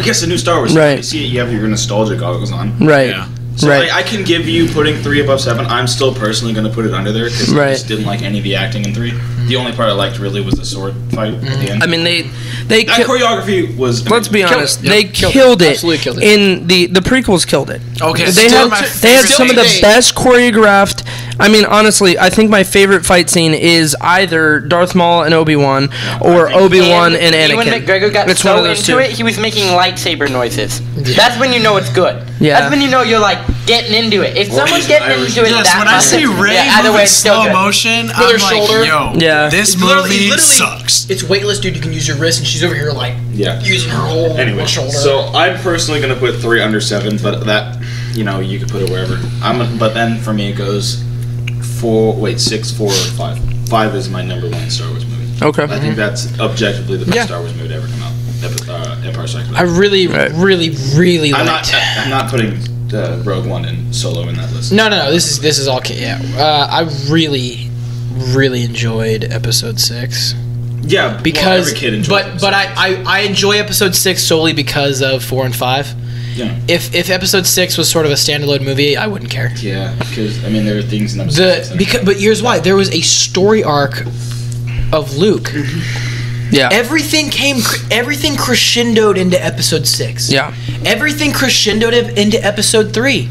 guess a new Star Wars. Right. You see it, you have your nostalgia goggles on. Right. Yeah. So right. I can give you putting 3 above 7. I'm still personally going to put it under there because I just didn't like any of the acting in 3. The only part I liked really was the sword fight at the end. I mean, that choreography was amazing. Let's be honest, they killed it. Absolutely killed it. In the prequels killed it. Okay, they had some of the best choreographed. I mean, honestly, I think my favorite fight scene is either Darth Maul and Obi-Wan or Obi-Wan and Anakin. Ewan McGregor got it's so one of those into two. it, he was making lightsaber noises. Yeah. That's when you know it's good. Yeah. That's when you know you're like getting into it. If someone's getting into it, yes, when I see Rey moving slow motion, I'm like, shoulder. yo, this movie sucks. It's weightless, dude. You can use your wrist, and she's over here like using her whole shoulder. So I'm personally gonna put 3 under 7, but that you could put it wherever. But then for me it goes 6, 4, or 5. 5 is my number 1 Star Wars movie. Okay. I think that's objectively the best Star Wars movie to ever come out. Empire Strikes Back. I really liked. I'm not putting Rogue One and Solo in that list. No. This is all. Yeah. I really enjoyed Episode 6. Yeah, because every kid enjoys but I enjoy Episode 6 solely because of 4 and 5. Yeah. If Episode 6 was sort of a standalone movie, I wouldn't care. Yeah, because I mean there are things in Episode 6. But here's why: there was a story arc of Luke. Yeah. Everything crescendoed into Episode 6. Yeah. Everything crescendoed into Episode 3.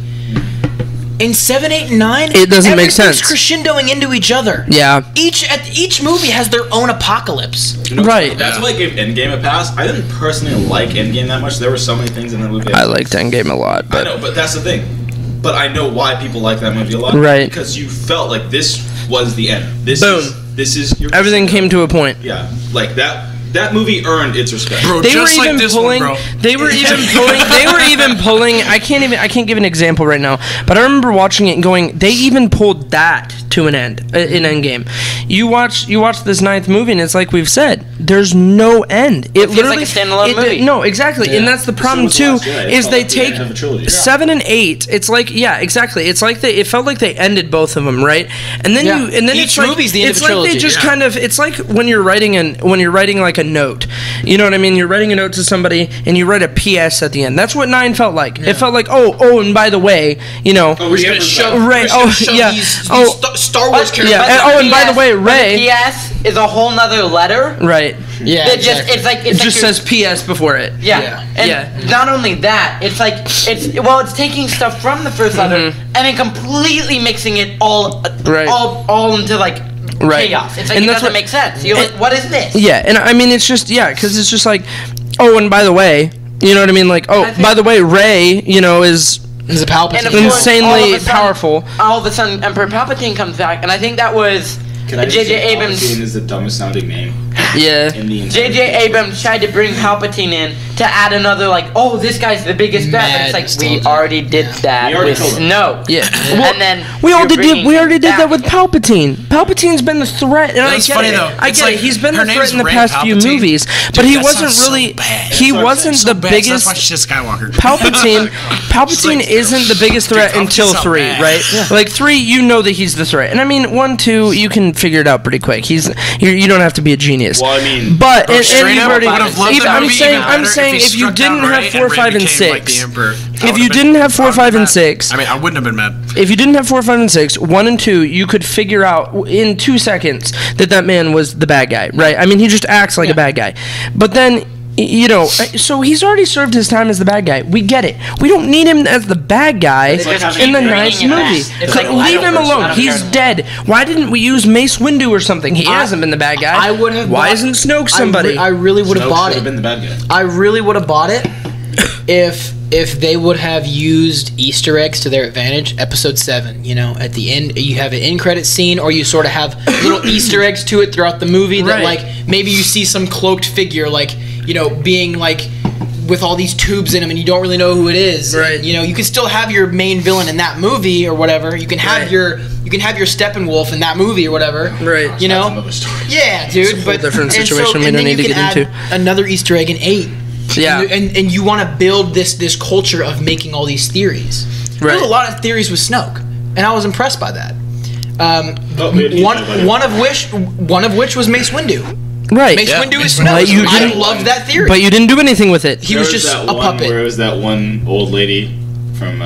In 7, 8, and 9, it doesn't make sense. Crescendoing into each other. Yeah. Each movie has their own apocalypse. Right. That's why I gave Endgame a pass. I didn't personally like Endgame that much. There were so many things in that movie. I liked Endgame a lot, but I know, but that's the thing. But I know why people like that movie a lot. Right. Because you felt like this was the end. This is your everything came to a point. Yeah. Like that movie earned its respect. Bro, they just were even like this pulling. one, bro. They were even pulling. I can't give an example right now. But I remember watching it and going. They even pulled that to an end in Endgame. You watch this 9th movie and it's like we've said. There's no end. It feels literally like a standalone movie. No, exactly, and that's the problem too. Is they take the end of a trilogy. 7 and 8. It's like exactly. It's like it felt like they ended both of them, right? And then each movie's the end of a trilogy. It's like they just kind of. It's like when you're writing like a note. You know what I mean? You're writing a note to somebody and you write a PS at the end. That's what 9 felt like. Yeah. It felt like and by the way, we're gonna show these Star Wars characters. Yeah. And by the way, Rey. The PS is a whole nother letter. Right. Yeah. It just says PS before it. Yeah. And not only that, it's taking stuff from the first letter and then completely mixing it all into like chaos. It's like it doesn't make sense. You're like, what is this? Yeah, and I mean it's just because it's just like, and by the way, you know what I mean? Like, by the way, Rey, is a Palpatine. Insanely powerful. All of a sudden, Emperor Palpatine comes back, and I think that was J.J. Abrams. Palpatine is the dumbest sounding name. Yeah. J.J. Abrams tried to bring Palpatine in to add another this guy's the biggest threat. But it's like we already did that with Snow. Yeah. And then we already did that with Palpatine. Palpatine's been the threat, and That's funny though. I get it. He's been the threat in the past few movies, but he wasn't really. He wasn't the biggest. That's why she's Skywalker. Palpatine isn't the biggest threat until 3, right? Yeah. Like 3, you know that he's the threat, and I mean 1, 2, you can figure it out pretty quick. You don't have to be a genius. genius. Well, I mean, but Bro, straight up, everybody, would have loved the I'm movie saying, even better I'm saying, he if you struck down didn't have Rey 4, 5, and became, like, 6, the Emperor. if you didn't have 4, 5, and 6, I mean, I wouldn't have been mad. if you didn't have 4, 5, and 6, 1 and 2, you could figure out in 2 seconds that man was the bad guy, right? I mean, he just acts like a bad guy. But then, you know, so he's already served his time as the bad guy. We get it. We don't need him as the bad guy in the ninth movie. Leave him alone. He's dead. Why didn't we use Mace Windu or something? He hasn't been the bad guy. I would have. Why isn't Snoke somebody? I really would have bought Snoke should it. have been the bad guy. I really would have bought it if they would have used Easter eggs to their advantage. Episode 7, you know, at the end you have an end credit scene, or you sort of have little Easter eggs to it throughout the movie that like maybe you see some cloaked figure like, you know, being like with all these tubes in him and you don't really know who it is. Right. You know, you can still have your main villain in that movie or whatever. You can have your Steppenwolf in that movie or whatever. Right. You know? That's another story. Yeah, dude. But different situation we and don't then need you to can get into. add another Easter egg in 8. Yeah. And you want to build this culture of making all these theories. Right. There's a lot of theories with Snoke, and I was impressed by that. One of which was Mace Windu. Right. Mace Windu is But Snoke. you I didn't- loved that theory. But you didn't do anything with it. He was just that a one puppet. Where it was that one old lady from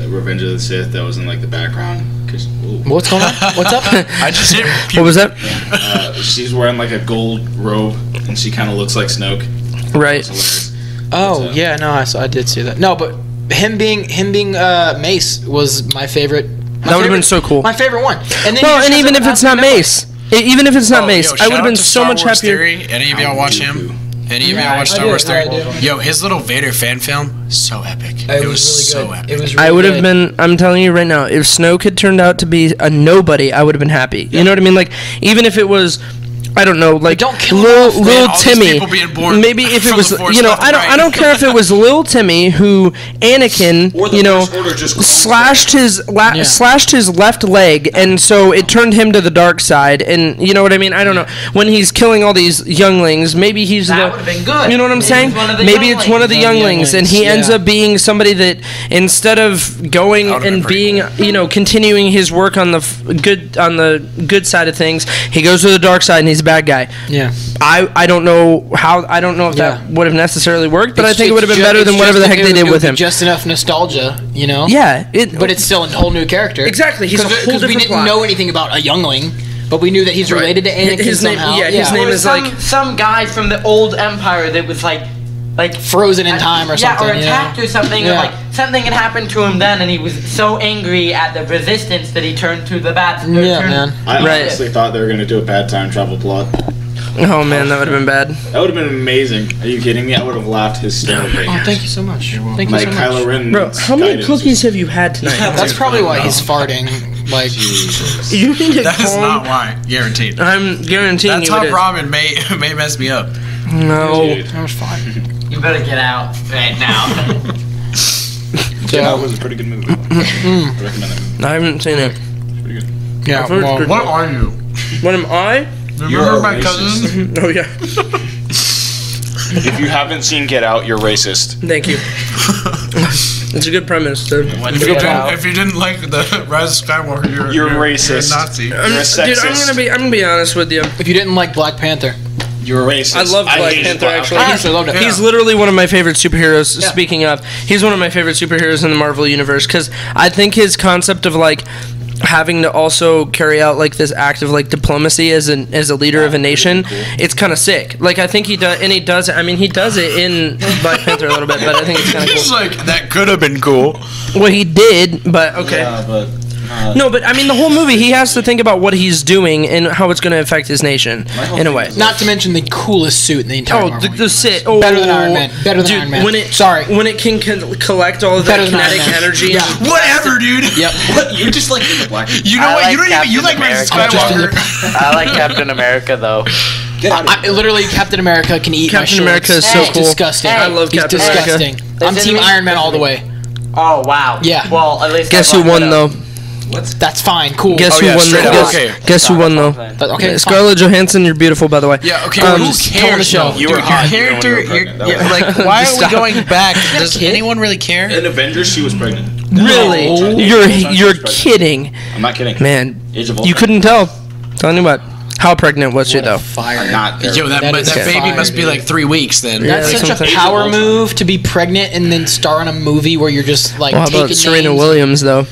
Revenge of the Sith that was in like the background. What's going on? What's up? I just hit What was that? She's wearing like a gold robe, and she kind of looks like Snoke. Right. It's hilarious. Oh yeah, no, I did see that. No, but him being Mace was my favorite. That would have been so cool. My favorite one. And then Well, and even if it's not Mace, even if it's not Mace, I would have been to so Star much Wars happier. Theory. Any of y'all watch him? Any of Yeah, y'all watch I Star did, Wars Theory? I did. Yo, his little Vader fan film, so epic. It was was so really good. epic. It was really I would have good. been. I'm telling you right now, if Snoke had turned out to be a nobody, I would have been happy. You know what I mean? Like, even if it was, I don't know, like don't kill Lil him off, man. All these Timmy. people being born Maybe if it from was, the Force you know, left I and don't. right. I don't care if it was Lil Timmy who Anakin, Or the you know, First Order just clones slashed his slashed his left leg, and so it turned him to the dark side. And you know what I mean? I don't know. When he's killing all these younglings, maybe he's That the. would've been good. You know what I'm Maybe saying? it's one of the Maybe it's one of the younglings. younglings, and he ends Yeah. up being somebody that instead of going That would've and been being, pretty you know, continuing his work on the good side of things, he goes to the dark side and he's a bad guy. Yeah. I don't know how. I don't know if that would have necessarily worked, but I think it would have been better than It's whatever the just- heck they did it would with be him. Just enough nostalgia, you know. Yeah, But it's still a whole new character. Exactly, he's a whole Because we different didn't plot. know anything about a youngling, but we knew that he's related to Anakin His name- somehow. yeah, his name Or is like some guy from the old Empire that was like frozen in time or something. or attacked or something, or Yeah. like something had happened to him then, and he was so angry at the resistance that he turned to the bad. Yeah, man. I Right. honestly thought they were going to do a bad time travel plot. oh man, that would have been bad. That would have been amazing. Are you kidding me? I would have laughed hysterically. Oh, thank you so much. Thank you Like so much. Kylo Ren. Bro, how many guidance. cookies have you had tonight? That's probably why he's farting. Like, Jesus. You need to That is calm. not why, guaranteed. I'm guaranteeing That you top it is. ramen may mess me up. No. Dude. that was fine. You better get out right now. Yeah, that was a pretty good movie. I recommend that movie. I haven't seen it. It's pretty good. Yeah. I've heard Well, good- What are you? What am I? Remember my racist. cousin? Oh yeah. If you haven't seen Get Out, you're racist. Thank you. It's a good premise. Dude. If you didn't like the Rise of Skywalker, you're racist. You're a Nazi. You're a sexist. Dude, I'm gonna be honest with you. if you didn't like Black Panther, You're a racist. I love Black hated Panther. Black Actually, I actually loved it. He's literally one of my favorite superheroes. Yeah. Speaking of, he's one of my favorite superheroes in the Marvel universe because I think his concept of like having to also carry out like this act of like diplomacy as a leader of a nation, it's kind of sick. Like I think he does, and he does it. I mean, he does it in Black Panther a little bit, but I think it's kind of It's cool. like, that could have been cool. Well, he did, but okay. Yeah, but No, but I mean, the whole movie, he has to think about what he's doing and how it's going to affect his nation whole in a thing way. is not to mention the coolest suit in the entire Oh, Marvel the sit. universe. Oh, Better than Iron Man. Better than dude, Iron Man. When it, Sorry. When it can collect all of that Better than Iron kinetic Man. energy. Yeah. And Whatever, dude. Yep. what? You just like the black. You know what? You don't even. You like Rise of Skywalker. I like Captain America though. Get out of here. Literally, Captain America can eat Captain my America shorts. is so He's cool. disgusting. I love He's Captain America. disgusting. I'm Listen Team to me. Iron Man all the way. Oh wow. Yeah. Well, at least. Guess I who brought won that up. though? That's fine. Cool. Guess who yeah, won straight though? up. Guess, Okay. guess who won though? But okay, it's fine. Scarlett Johansson, you're beautiful, by the way. Yeah. Okay. Um, Who just tell the cares? show. though? You were Dude, hot. your You were character. pregnant. That Yeah, was- like, why are we Stop. going back? Does kid? anyone really care? In Avengers, she was pregnant. Really? No. You're She was pregnant. kidding, I'm not kidding. man. Age of You Ultron. couldn't tell. Telling you what. How pregnant was she though? Fire. Not very- Yo, that baby fire, must be dude. like 3 weeks then. That's Yeah, such a something. power move to be pregnant and then star in a movie where you're just like Well, how taking about Serena names. Williams though?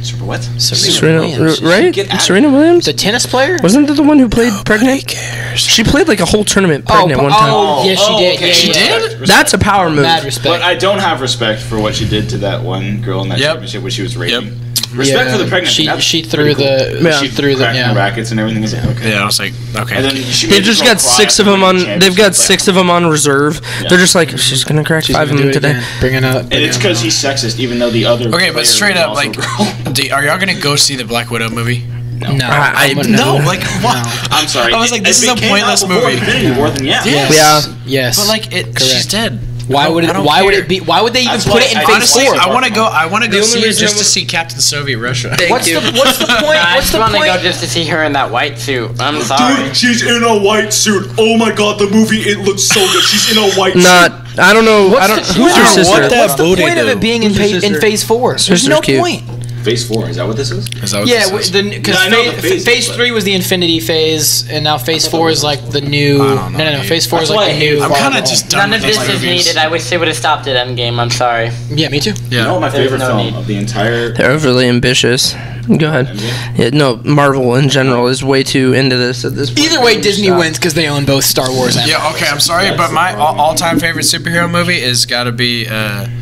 Super what? Serena, Williams. right? Get out of Serena Williams. The tennis player? Wasn't that the one who played pregnant? She played like a whole tournament pregnant one time. Oh, yeah, she did. okay. Yeah, She yeah. did? That's a power move. Mad respect. But I don't have respect for what she did to that one girl in that Yep. championship when she was raping. Yep. Respect for the pregnancy. She threw the cracking rackets and everything. Is like, okay. Yeah, I was like, okay. And then she They've made just this girl got cry 6 of after them on. winning They've got championships. 6 of them on reserve. Yeah. They're just like, she's gonna crack 5 of them today. Bring it up. And it's because he's sexist, even though the other. Okay, player but straight is up, also like, a girl. are y'all gonna go see the Black Widow movie? No, No, like what? I'm sorry. I was like, this If is it a came pointless out before movie. Infinity War, then yeah. Yes. Yeah. Yes. But like, she's dead. why would it? I don't Why would care. it be? Why would they even That's put why it in I- Phase Honestly, 4? I want to go. I want to go The see only it reason just I to would- see Captain Soviet Russia. What's the point? What's I the want to go point? just to see her in that white suit. I'm sorry. Dude, she's in a white suit. Oh my god, the movie, it looks so good. She's in a white Not. I don't know. I don't. What's Who's your point? sister? What that What's the booty point of do? it being Who's your in sister? Phase 4? There's Sister's no cute. point. Phase 4, is that what this is? Is that what Yeah, this is? because Yeah, I know the phases, Phase but- 3 was the Infinity Phase, and now Phase 4 is like the new. I don't know, No. dude. Phase 4 is That's like why the I hate new. I'm kind of just done None of with this these is movies. needed. I wish they would have stopped at Endgame. I'm sorry. Yeah, me too. You know what my There's favorite no film need. of the entire. They're overly ambitious. Go ahead. Yeah, no, Marvel in general is way too into this at this point. Either way, Disney wins because they own both Star Wars and. Yeah, okay, I'm sorry, but my all-time favorite superhero movie is got to be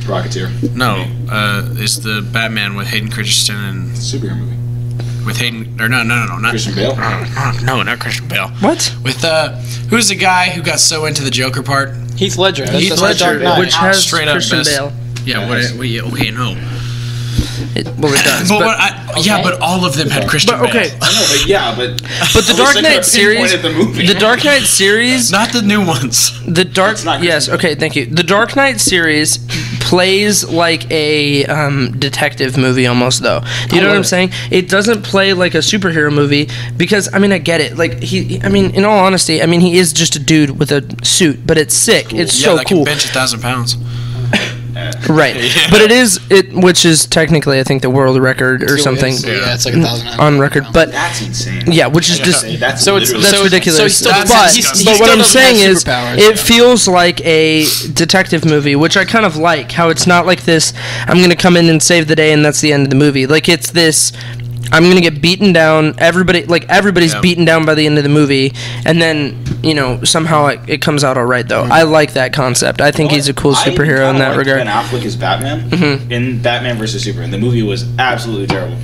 Rocketeer. it's the Batman with Hayden Christensen and Superhero movie. with Hayden or no, not Christian Bale? No, not Christian Bale. What? With who's the guy who got so into the Joker part? Heath Ledger. That's Heath the Ledger, Dark Knight. Which has Straight up Christian best. Bale. Yeah, okay, no. Well, it does. Yeah, but all of them had Christian But okay, Bale. I know, but yeah, but. but the Dark Knight series, the Dark Knight series, Not the new ones. the Dark. It's not Yes, Christian okay, thank you. The Dark Knight series plays like a detective movie almost, though. Do you know what I'm saying? It doesn't play like a superhero movie because I mean I get it. Like I mean, in all honesty, I mean he is just a dude with a suit, but it's sick. It's Yeah, so that cool. can bench 1,000 pounds. Right. But it is which is technically I think the world record or something Yeah, it's like 1,000 on record. But That's insane. yeah, which is just That's So it's- that's so ridiculous. so he still but doesn't- he but still what I'm doesn't saying have is superpowers, it yeah. feels like a detective movie, which I kind of like. How it's not like this I'm going to come in and save the day and that's the end of the movie. Like it's this I'm gonna get beaten down. Everybody's Yeah. beaten down by the end of the movie, and then somehow it comes out all right. Though I like that concept. I think he's a cool superhero in that regard. Ben Affleck is Batman in Batman vs Superman. The movie was absolutely terrible.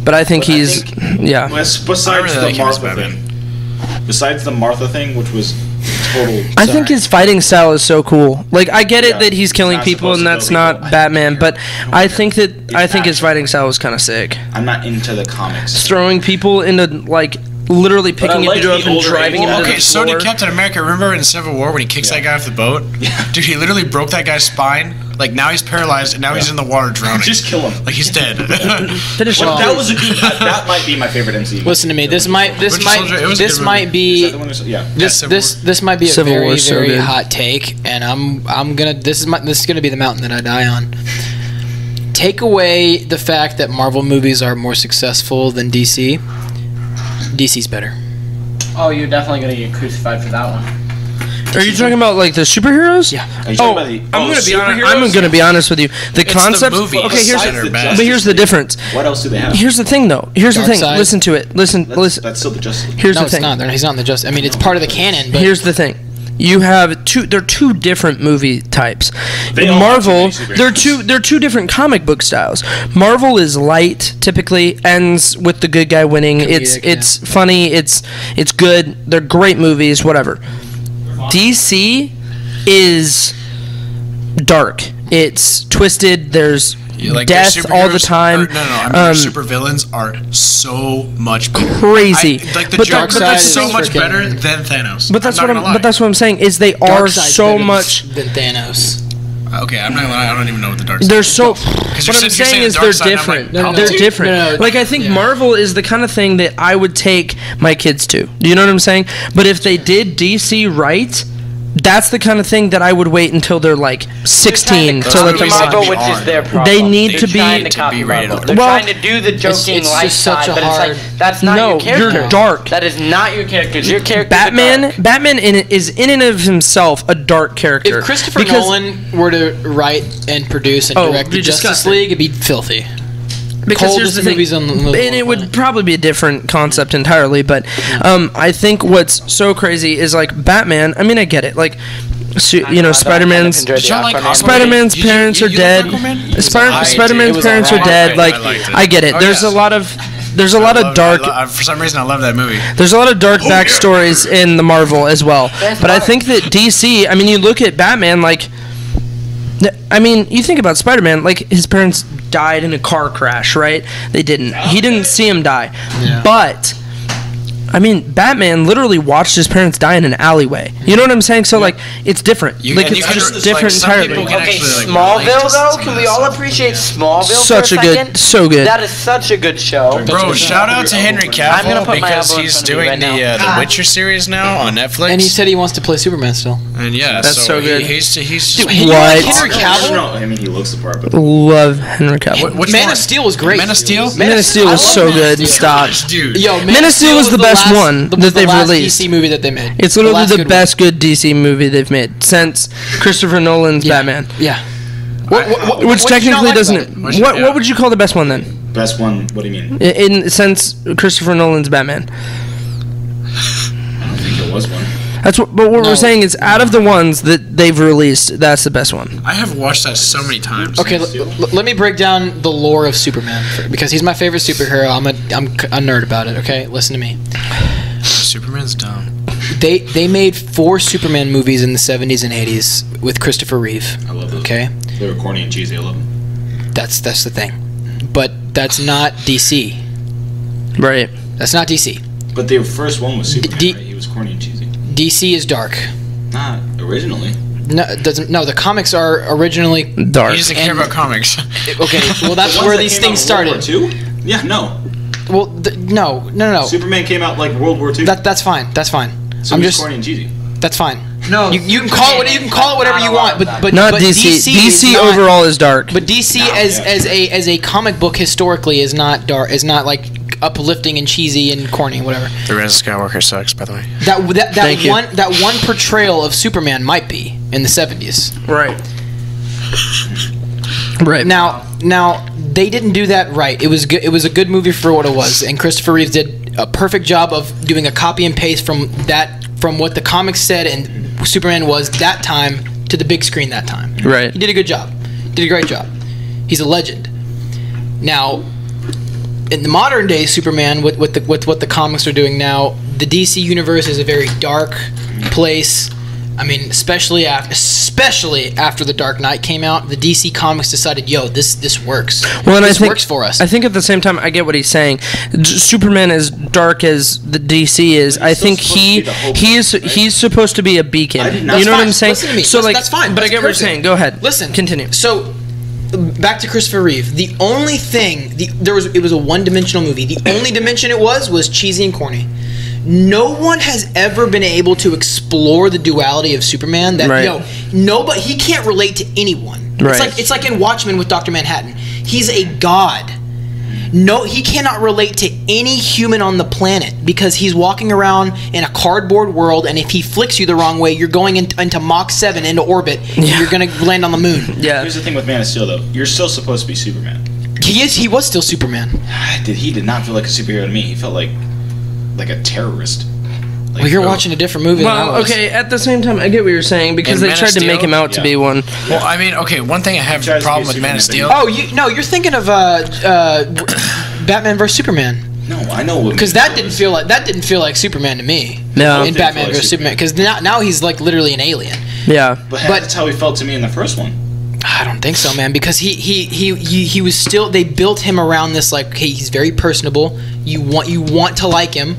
But I think But I he's think- yeah. Besides I really the like him as Martha Batman. thing, besides the Martha thing, which was total. I think his fighting style is so cool. Like I get it Yeah, that he's killing not people supposed and to that's kill not people. Batman, but I think his action. fighting style was kind of sick. I'm not into the comics. Throwing people into like literally picking like a dude the up and older driving him age into Okay, the so floor. did Captain America. Remember in Civil War when he kicks that guy off the boat? Yeah. Dude, he literally broke that guy's spine. Like now he's paralyzed and now he's in the water drowning. Just kill him. like he's dead. Finish Well, him. that was a good. That might be my favorite MCU. Listen to me. This might Winter Soldier, it was a good might movie. be Is that the one or so- yeah. this might be a Civil very War's so very good. hot take, and I'm gonna this is gonna be the mountain that I die on. Take away the fact that Marvel movies are more successful than DC. DC's better. Oh, you're definitely gonna get crucified for that one. Are you talking about like the superheroes? Yeah. Are you Oh, talking about I'm the gonna be honest. superheroes? I'm gonna be honest with you. The It's concept. the movie. Okay, here's Besides the but here's the Justice difference. What else do they have? Here's the thing, though. Here's the thing. Darkseid. Listen to it. Listen. That's still the Justice League. Here's No, the it's thing. not. He's not in the just. I mean, it's part of the canon. But Here's the thing. You have two. They're two different movie types. They all Marvel. have to be They're superheroes. two different comic book styles. Marvel is light. Typically ends with the good guy winning. Comedic, It's funny. It's good. They're great movies. Whatever. DC is dark. It's twisted. There's Like death their all the superheroes time. No. I mean, their super villains are so much better. Crazy. Like the But Joker Darkseid is is so much freaking- better than Thanos. But that's I'm what not I'm. gonna But that's what I'm saying is they are Darkseid's so better much. than Thanos. Okay, I'm not gonna lie. I don't even know what the dark. They're so. you're What I'm saying- you're saying saying is the they're dark side, and I'm different. like, They're no. different. No, Like I think Marvel is the kind of thing that I would take my kids to. Do you know what I'm saying? But if they did DC right, that's the kind of thing that I would wait until they're like 16 to let them Marvel, which is their problem. They need to be rated R. They're trying to do the joking light side, but it's like that's not your character. You're dark. That is not your character. Your character. Batman is in and of himself a dark character. If Christopher Nolan were to write and produce and direct the Justice League, it'd be filthy. Because here's the thing, and it would probably be a different concept entirely, but I think what's so crazy is like Batman. I mean, I get it, like Spider-Man's parents are dead. Spider-Man's parents are dead. Like I get it. There's a lot of dark. For some reason, I love that movie. There's a lot of dark backstories in the Marvel as well, but I think that DC. I mean, you look at Batman, like. I mean, you think about Spider-Man, like, his parents died in a car crash, right? They didn't. He didn't see him die. Yeah. But, I mean, Batman literally watched his parents die in an alleyway. You know what I'm saying? So, like, it's different. It's just different entirely. Okay, Smallville, though? Can we all appreciate Smallville so good. That is such a good show. Bro, shout out to Henry Cavill because he's doing the Witcher series now on Netflix. And he said he wants to play Superman still. And yeah, that's so good. He's what? Henry Cavill? No, I mean, he looks the part. But love Henry Cavill. Man of Steel was great. Man of Steel? Man of Steel was so good. Stop. Dude. Yo, Man of Steel was the best one that they've released. DC movie that they made. It's literally the best good DC movie they've made since Christopher Nolan's Batman. Yeah. Which technically doesn't. What would you call the best one then? Best one? What do you mean? Since Christopher Nolan's Batman. I don't think there was one. But what we're saying is, out of the ones that they've released, that's the best one. I have watched that so many times. Okay, let me break down the lore of Superman because he's my favorite superhero. I'm a nerd about it. Okay, listen to me. Superman's dumb. They made 4 Superman movies in the 70s and 80s with Christopher Reeve. I love those. Okay, they were corny and cheesy. I love them. That's the thing, but that's not DC. Right. That's not DC. But the first one was Superman. Right? He was corny and cheesy. DC is dark. Not originally. No, it doesn't. No, the comics are originally dark. He doesn't care about comics. Okay, well that's where these things started. World War II? Yeah, no. Well, no. Superman came out like World War II. That's fine. So I'm just corny and cheesy. That's fine. No, you can call it whatever you want, but not DC. DC overall is dark. But DC as a comic book historically is not dark. Is not like uplifting and cheesy and corny and whatever. The Rise of Skywalker sucks, by the way. That one portrayal of Superman might be in the 70s. Right. Now they didn't do that right. It was good. It was a good movie for what it was, and Christopher Reeve did a perfect job of doing a copy and paste from what the comics said and Superman was that time to the big screen that time. Right. He did a good job. Did a great job. He's a legend. Now, in the modern day Superman, with what the comics are doing now, the DC universe is a very dark place. I mean, especially after The Dark Knight came out, the DC Comics decided, this works. Well, and this works for us. I think at the same time, I get what he's saying. Superman, as dark as the DC is, I think he's supposed to be a beacon. You know what I'm saying? Listen to me. So that's fine. But I get what you're saying. Go ahead. Listen. Continue. So, back to Christopher Reeve. The only thing it was a one-dimensional movie. The only dimension it was cheesy and corny. No one has ever been able to explore the duality of Superman. Nobody, he can't relate to anyone. Right. It's like in Watchmen with Dr. Manhattan. He's a god. No, he cannot relate to any human on the planet because he's walking around in a cardboard world, and if he flicks you the wrong way, you're going into Mach 7 into orbit, and you're going to land on the moon. Yeah. Here's the thing with Man of Steel, though. You're still supposed to be Superman. He was still Superman. He did not feel like a superhero to me. He felt like a terrorist. Well, you're watching a different movie than I was. Okay, at the same time, I get what you're saying because they tried to make him out to be one. Well, I mean, okay, one thing I have a problem with Man of Steel. Oh, you're thinking of Batman vs Superman. No, I know. Because that didn't feel like Superman to me. No. In Batman vs Superman, because now he's like literally an alien. Yeah. But that's how he felt to me in the first one. I don't think so, man. Because he was still. They built him around this like, hey, he's very personable. You want to like him.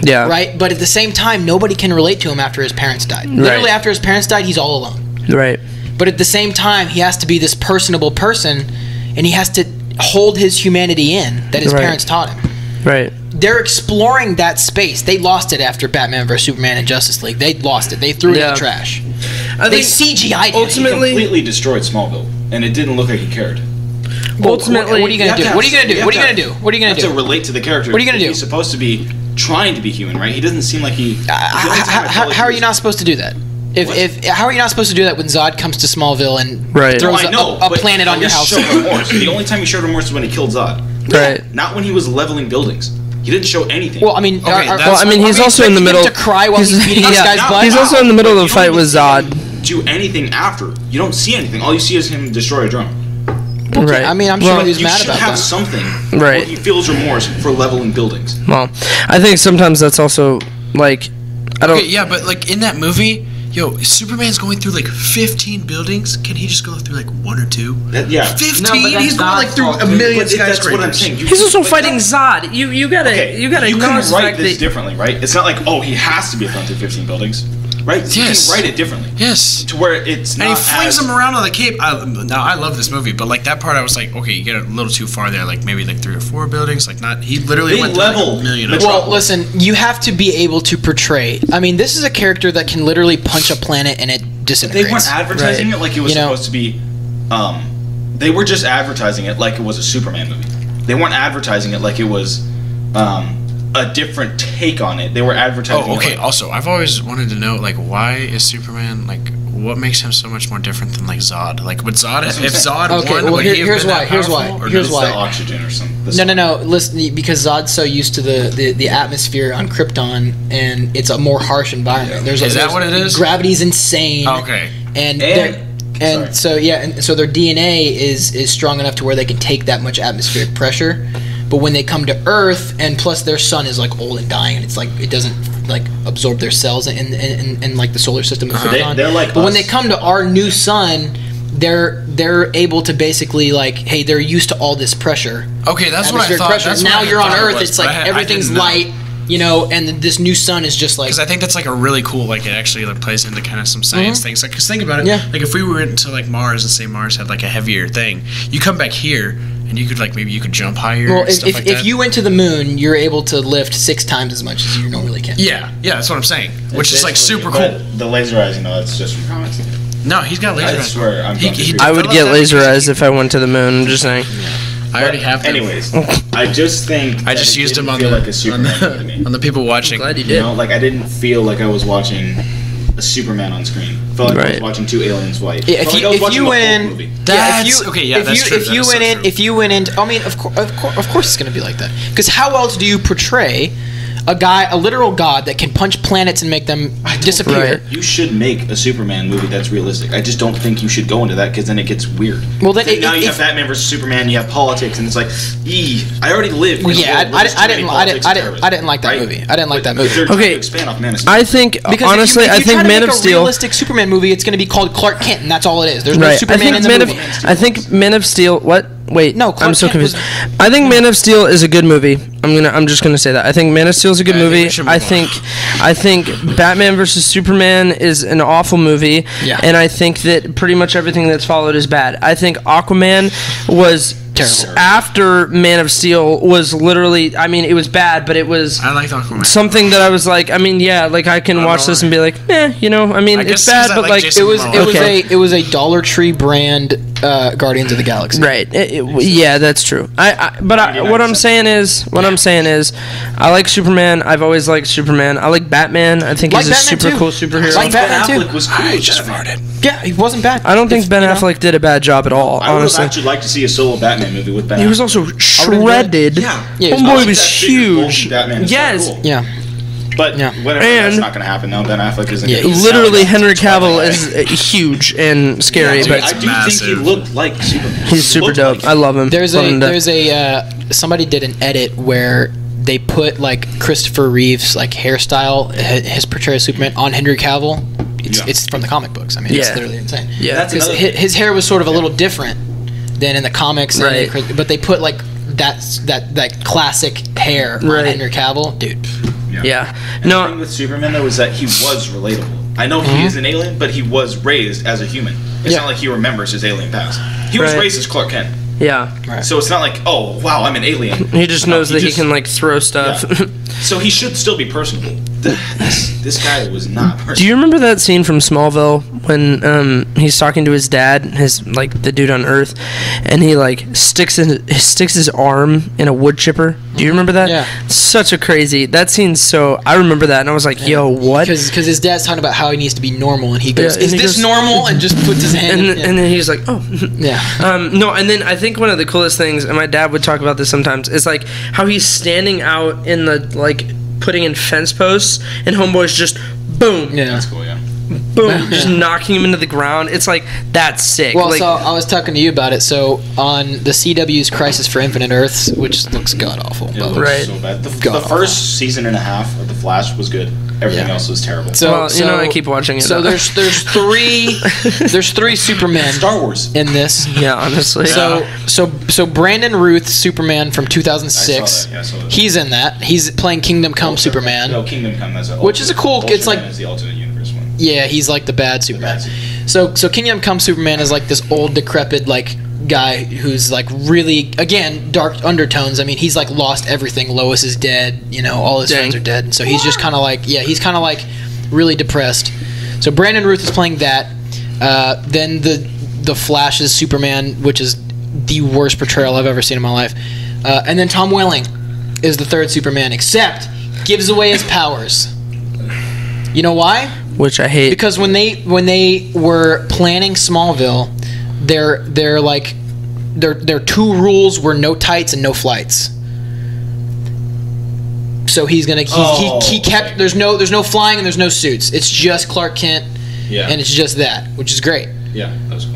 Yeah. Right? But at the same time, nobody can relate to him after his parents died. Right. Literally after his parents died, he's all alone. Right. But at the same time, he has to be this personable person, and he has to hold his humanity in that his parents taught him. Right. They're exploring that space. They lost it after Batman vs Superman and Justice League. They lost it. They threw it in the trash. They CGI'd it. ultimately He completely destroyed Smallville, and it didn't look like he cared. Ultimately, what are you gonna do? What are you gonna do? What are you gonna do? What are you gonna do? You have to relate to the character. What are you gonna do? He's supposed to be trying to be human, right? He doesn't seem like he. How are you not supposed to do that? If how are you not supposed to do that when Zod comes to Smallville and throws a planet on your house? The only time he showed remorse was when he killed Zod. Right. Not when he was leveling buildings. He didn't show anything. Well, I mean, he's also in the middle. To cry while he's beating this guy's butt. He's also in the middle of the fight with Zod. Do anything after? You don't see anything. All you see is him destroy a drone. Right. I mean, I'm sure he's mad about that. You should have something. Right. Where he feels remorse for leveling buildings. Well, I think sometimes that's also like, I don't. Okay, yeah, but like in that movie, Superman's going through like 15 buildings. Can he just go through like 1 or 2? 15. He's going like through a million skyscrapers. That's what I'm saying. He's also fighting Zod. You gotta You can write this differently, right? It's not like he has to be thrown through 15 buildings. Right? Yes. You can write it differently. Yes. To where it's not. And he flings him around on the cape. Now I love this movie, but like that part, I was like, okay, you get a little too far there. Like maybe like 3 or 4 buildings. Like not. He literally went through like a million. Well, listen, you have to be able to portray. I mean, this is a character that can literally punch a planet and it disintegrates. They weren't advertising it like it was supposed to be. They were just advertising it like it was a Superman movie. They weren't advertising it like it was. A different take on it. They were advertising. Oh, okay. Also, I've always wanted to know, like, why is Superman like? What makes him so much more different than like Zod? Like, would Zod if Zod won? Would he have been that powerful? Here's why. The oxygen or something. No. Listen, because Zod's so used to the atmosphere on Krypton, and it's a more harsh environment. Is that what it is? Gravity's insane. Okay. And so their DNA is strong enough to where they can take that much atmospheric pressure. But when they come to Earth, and plus their sun is like old and dying, and it's like it doesn't like absorb their cells in like the solar system of Krypton. They're like but when they come to our new sun, they're able to basically like, hey, they're used to all this pressure. Okay, that's what I thought. Pressure. Now you're on Earth, it's like everything's light. And this new sun is just like... Because I think that's like a really cool, like it actually like plays into kind of some science things. Like, because think about it, like if we went to like Mars and say Mars had like a heavier thing, you come back here and you could like maybe you could jump higher. Well, and stuff like that. If you went to the moon, you're able to lift 6 times as much as you normally can. Yeah, that's what I'm saying. Which is like super cool. The laser eyes, that's just from comics. No, he's got laser eyes. I swear, I would get laser eyes if I went to the moon. I'm just saying. I already have them. Anyways, I just think I just used them on like a Superman on the people watching. I'm glad you did. Like I didn't feel like I was watching a Superman on screen. I felt like I was watching 2 aliens fight. Yeah, if you went in, if you went in, I mean, of course it's gonna be like that. Because how else do you portray a literal god that can punch planets and make them disappear? Right. You should make a Superman movie that's realistic. I just don't think you should go into that because then it gets weird. Well, then now you have Batman versus Superman. You have politics, and it's like, I already lived. Well, yeah, I didn't like that movie. I didn't like that movie. Okay, expand off Man of Steel. I think honestly, I think Man of Steel. A realistic Superman movie, it's going to be called Clark Kent, and that's all it is. There's no Superman in the movie. I think Man of Steel. What? Wait, no, I'm so confused. I think Man of Steel is a good movie. I'm just gonna say that. I think Man of Steel is a good movie. I think Batman versus Superman is an awful movie. Yeah. And I think that pretty much everything that's followed is bad. I think Aquaman was terrible. After Man of Steel was literally, I mean, it was bad, but it was I liked Aquaman. Something that I was like, I mean, yeah, like I can watch this and be like, I mean, it's bad, but like it was a Dollar Tree brand Guardians of the Galaxy. Right. Yeah, that's true. What I'm saying is, I like Superman. I've always liked Superman. I like Batman. I think he's a super cool superhero. Like Batman too. Ben Affleck was cool. I just farted. Yeah, he wasn't bad. I don't think Ben Affleck did a bad job at all. I would honestly, have actually liked to see a solo Batman movie with Ben Affleck. He was also shredded. Homeboy was huge. Yes. Cool. Yeah. But whatever, that's not going to happen now. Ben Affleck isn't. Yeah, literally, Henry Cavill is huge and scary, but I do think he looked like Superman. He's super dope. I love him. There's somebody did an edit where they put like Christopher Reeve's like hairstyle, his portrayal of Superman on Henry Cavill. It's from the comic books. I mean, it's literally insane. Yeah, because his hair was sort of a little different than in the comics, right? But they put like that classic hair on Henry Cavill, dude. Yeah. The thing with Superman though is that he was relatable. I know he is an alien, but he was raised as a human. It's not like he remembers his alien past. He was raised as Clark Kent. Yeah. Right. So it's not like, oh wow, I'm an alien. He just knows that he can like throw stuff. Yeah. So he should still be personable. this guy was not. Do you remember that scene from Smallville when he's talking to his dad, the dude on Earth, and he sticks his arm in a wood chipper? Do you remember that? Yeah. Such a crazy that scene. So I remember that, and I was like, "Yo, what?" Because his dad's talking about how he needs to be normal, and he goes, Yeah, "Is this normal?" And just puts his hand. And then he's like, "Oh, yeah." No, and then I think one of the coolest things, and my dad would talk about this sometimes, is how he's standing out in the putting in fence posts, and homeboy's just boom, Yeah. That's cool, yeah. boom, just knocking him into the ground. It's that's sick. Well, so I was talking to you about it. So on the CW's Crisis for Infinite Earths, which looks god awful, It but looks Right. so bad. The God. first season and a half of The Flash was good. Everything Yeah. else was terrible. so I keep watching it. So though. there's three Supermen Star Wars. in this. yeah, honestly. So Brandon Routh, Superman from 2006. I saw that, yeah, I saw that. He's in that. He's playing Kingdom Come Superman. No, Kingdom Come. That's Which is a cool- it's Ultraman like- is the alternate universe one. Yeah, he's the bad Superman. bad Superman. So Kingdom Come Superman is this old decrepit guy who's really, again, dark undertones. I mean, he's lost everything. Lois is dead. All his friends are dead, and so he's just kind of he's kind of really depressed. So Brandon Routh is playing that. Then the Flash's Superman, which is the worst portrayal I've ever seen in my life. And then Tom Welling is the third Superman, except gives away his powers. You know why? Which I hate. Because when they were planning Smallville, their two rules were no tights and no flights. So he kept okay. there's no flying and there's no suits. It's just Clark Kent, Yeah. and it's just that, which is great. Yeah, that was cool.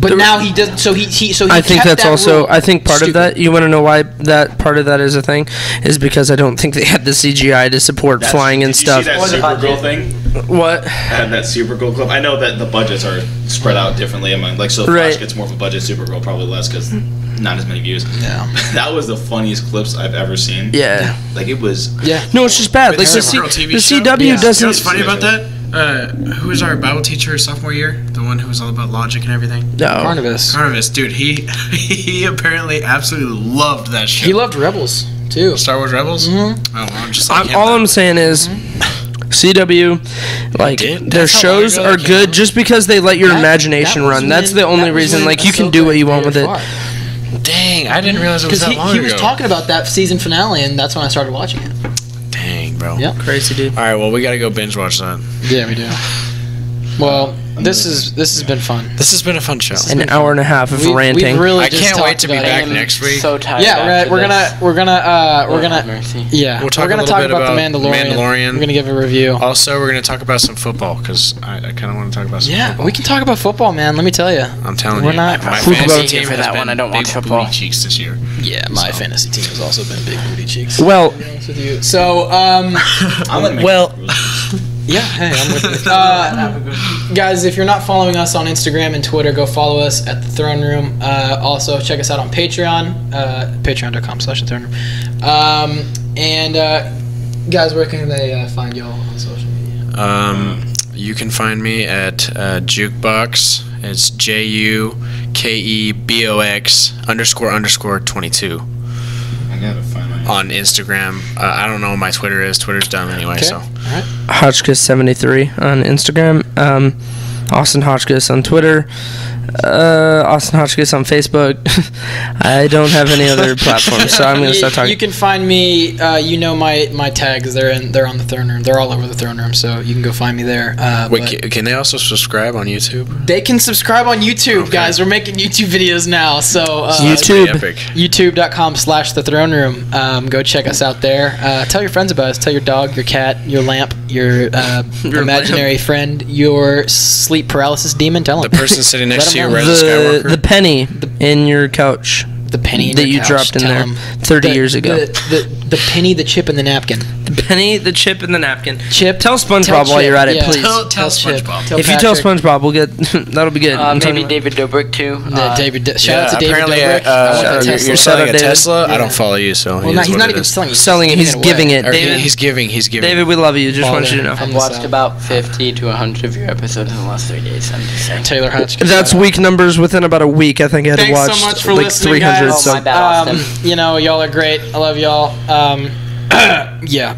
But now he does. So he I think kept that's that also. rule. I think part of Stupid. that. You want to know why that part of that is a thing? Is because I don't think they had the CGI to support flying and stuff. Did you see that Supergirl thing? What? That Supergirl clip. I know that the budgets are spread out differently among so Flash Right. gets more of a budget, Supergirl probably less because not as many views. Yeah. That was the funniest clips I've ever seen. Yeah. Like it was. Yeah. No, it's just bad. Like the Supergirl TV the show? CW Yeah. You know doesn't. what's funny about that? Who was our Bible teacher sophomore year? The one who was all about logic and everything? No. Barnabas. Carnivus, dude, he apparently absolutely loved that show. He loved Rebels too. Star Wars Rebels? Mm-hmm. Oh, I'm just like him All then. I'm saying is, CW, did? their That's how long shows ago are that came good out? just because they let your That- imagination that was run. That's when- the only that was reason. when You can do what you want with it. Dang, I didn't realize it was Because that long he ago. was talking about that season finale, and that's when I started watching it. Dang, bro. Yep. Crazy dude. All right, well, we got to go binge watch that. Yeah, we do. Well, this has been fun. This has been a fun show. An hour and a half of ranting. We've really I just can't wait talked to be about back it. next week. So tired. Yeah, after we're this. gonna Lord have mercy. yeah, We'll talk we're gonna a little talk bit about the about Mandalorian. We're gonna give a review. Also, we're going to talk about some football because I kind of want to talk about some Yeah, football. we can talk about football, man. Let me tell you. I'm telling We're you, not- my Football. fantasy team For has that been one, I don't big watch football. booty cheeks this year. Yeah, my So. fantasy team has also been big booty cheeks. Well, To be honest with you. So, I'm gonna make Well- yeah, hey, I'm with you. Guys, if you're not following us on Instagram and Twitter, go follow us at The Throne Room. Also, check us out on Patreon, patreon.com/thethrone room. Guys, where can they find y'all on social media? You can find me at Jukebox. It's JUKEBOX__22 I gotta find my. on Instagram. I don't know what my Twitter is. Twitter's dumb anyway, Okay. so. All right. Hotchkiss73 on Instagram. Austin Hotchkiss on Twitter. Austin Hotchkiss on Facebook. I don't have any other platforms, so I'm gonna start talking. You can find me. My tags. They're on the Throne Room. They're all over the Throne Room, so you can go find me there. Wait, but can they also subscribe on YouTube? they can subscribe on YouTube, Okay. guys. We're making YouTube videos now, so YouTube. That's pretty epic. YouTube.com/The Throne Room. Go check us out there. Tell your friends about us. Tell your dog, your cat, your lamp, your imaginary friend, your sleep paralysis demon. Tell The them. person sitting Let next to you, 'em know. Rise of Skywalker. The penny in your couch The penny in that your you couch, dropped in tell there 'em. 30 years ago. The penny, the chip, and the napkin. The penny, the chip, and the napkin. Chip. Tell SpongeBob Tell while Chip, you're at it, yeah. please. Tell Chip. SpongeBob. Tell If you tell Patrick. SpongeBob, we'll get that'll be good. I'm telling Maybe you. David Dobrik too. Shout out to David apparently, Dobrik. I want that you're Tesla. you're Shout selling out a David. Tesla. I Yeah. don't follow you, so Well, it is he's what not it even is. selling. Selling it. He's giving it. Or David, he's giving. David, we love you. Just want you to know. Father. I've watched about 50 to 100 of your episodes in the last 3 days. I'm just saying. Taylor Hotchkiss. That's shout out. week numbers within about a week. I think I had Thanks to so watch much for like listening, 300. guys. So Oh, my bad, Austin. Y'all are great. I love y'all. Yeah.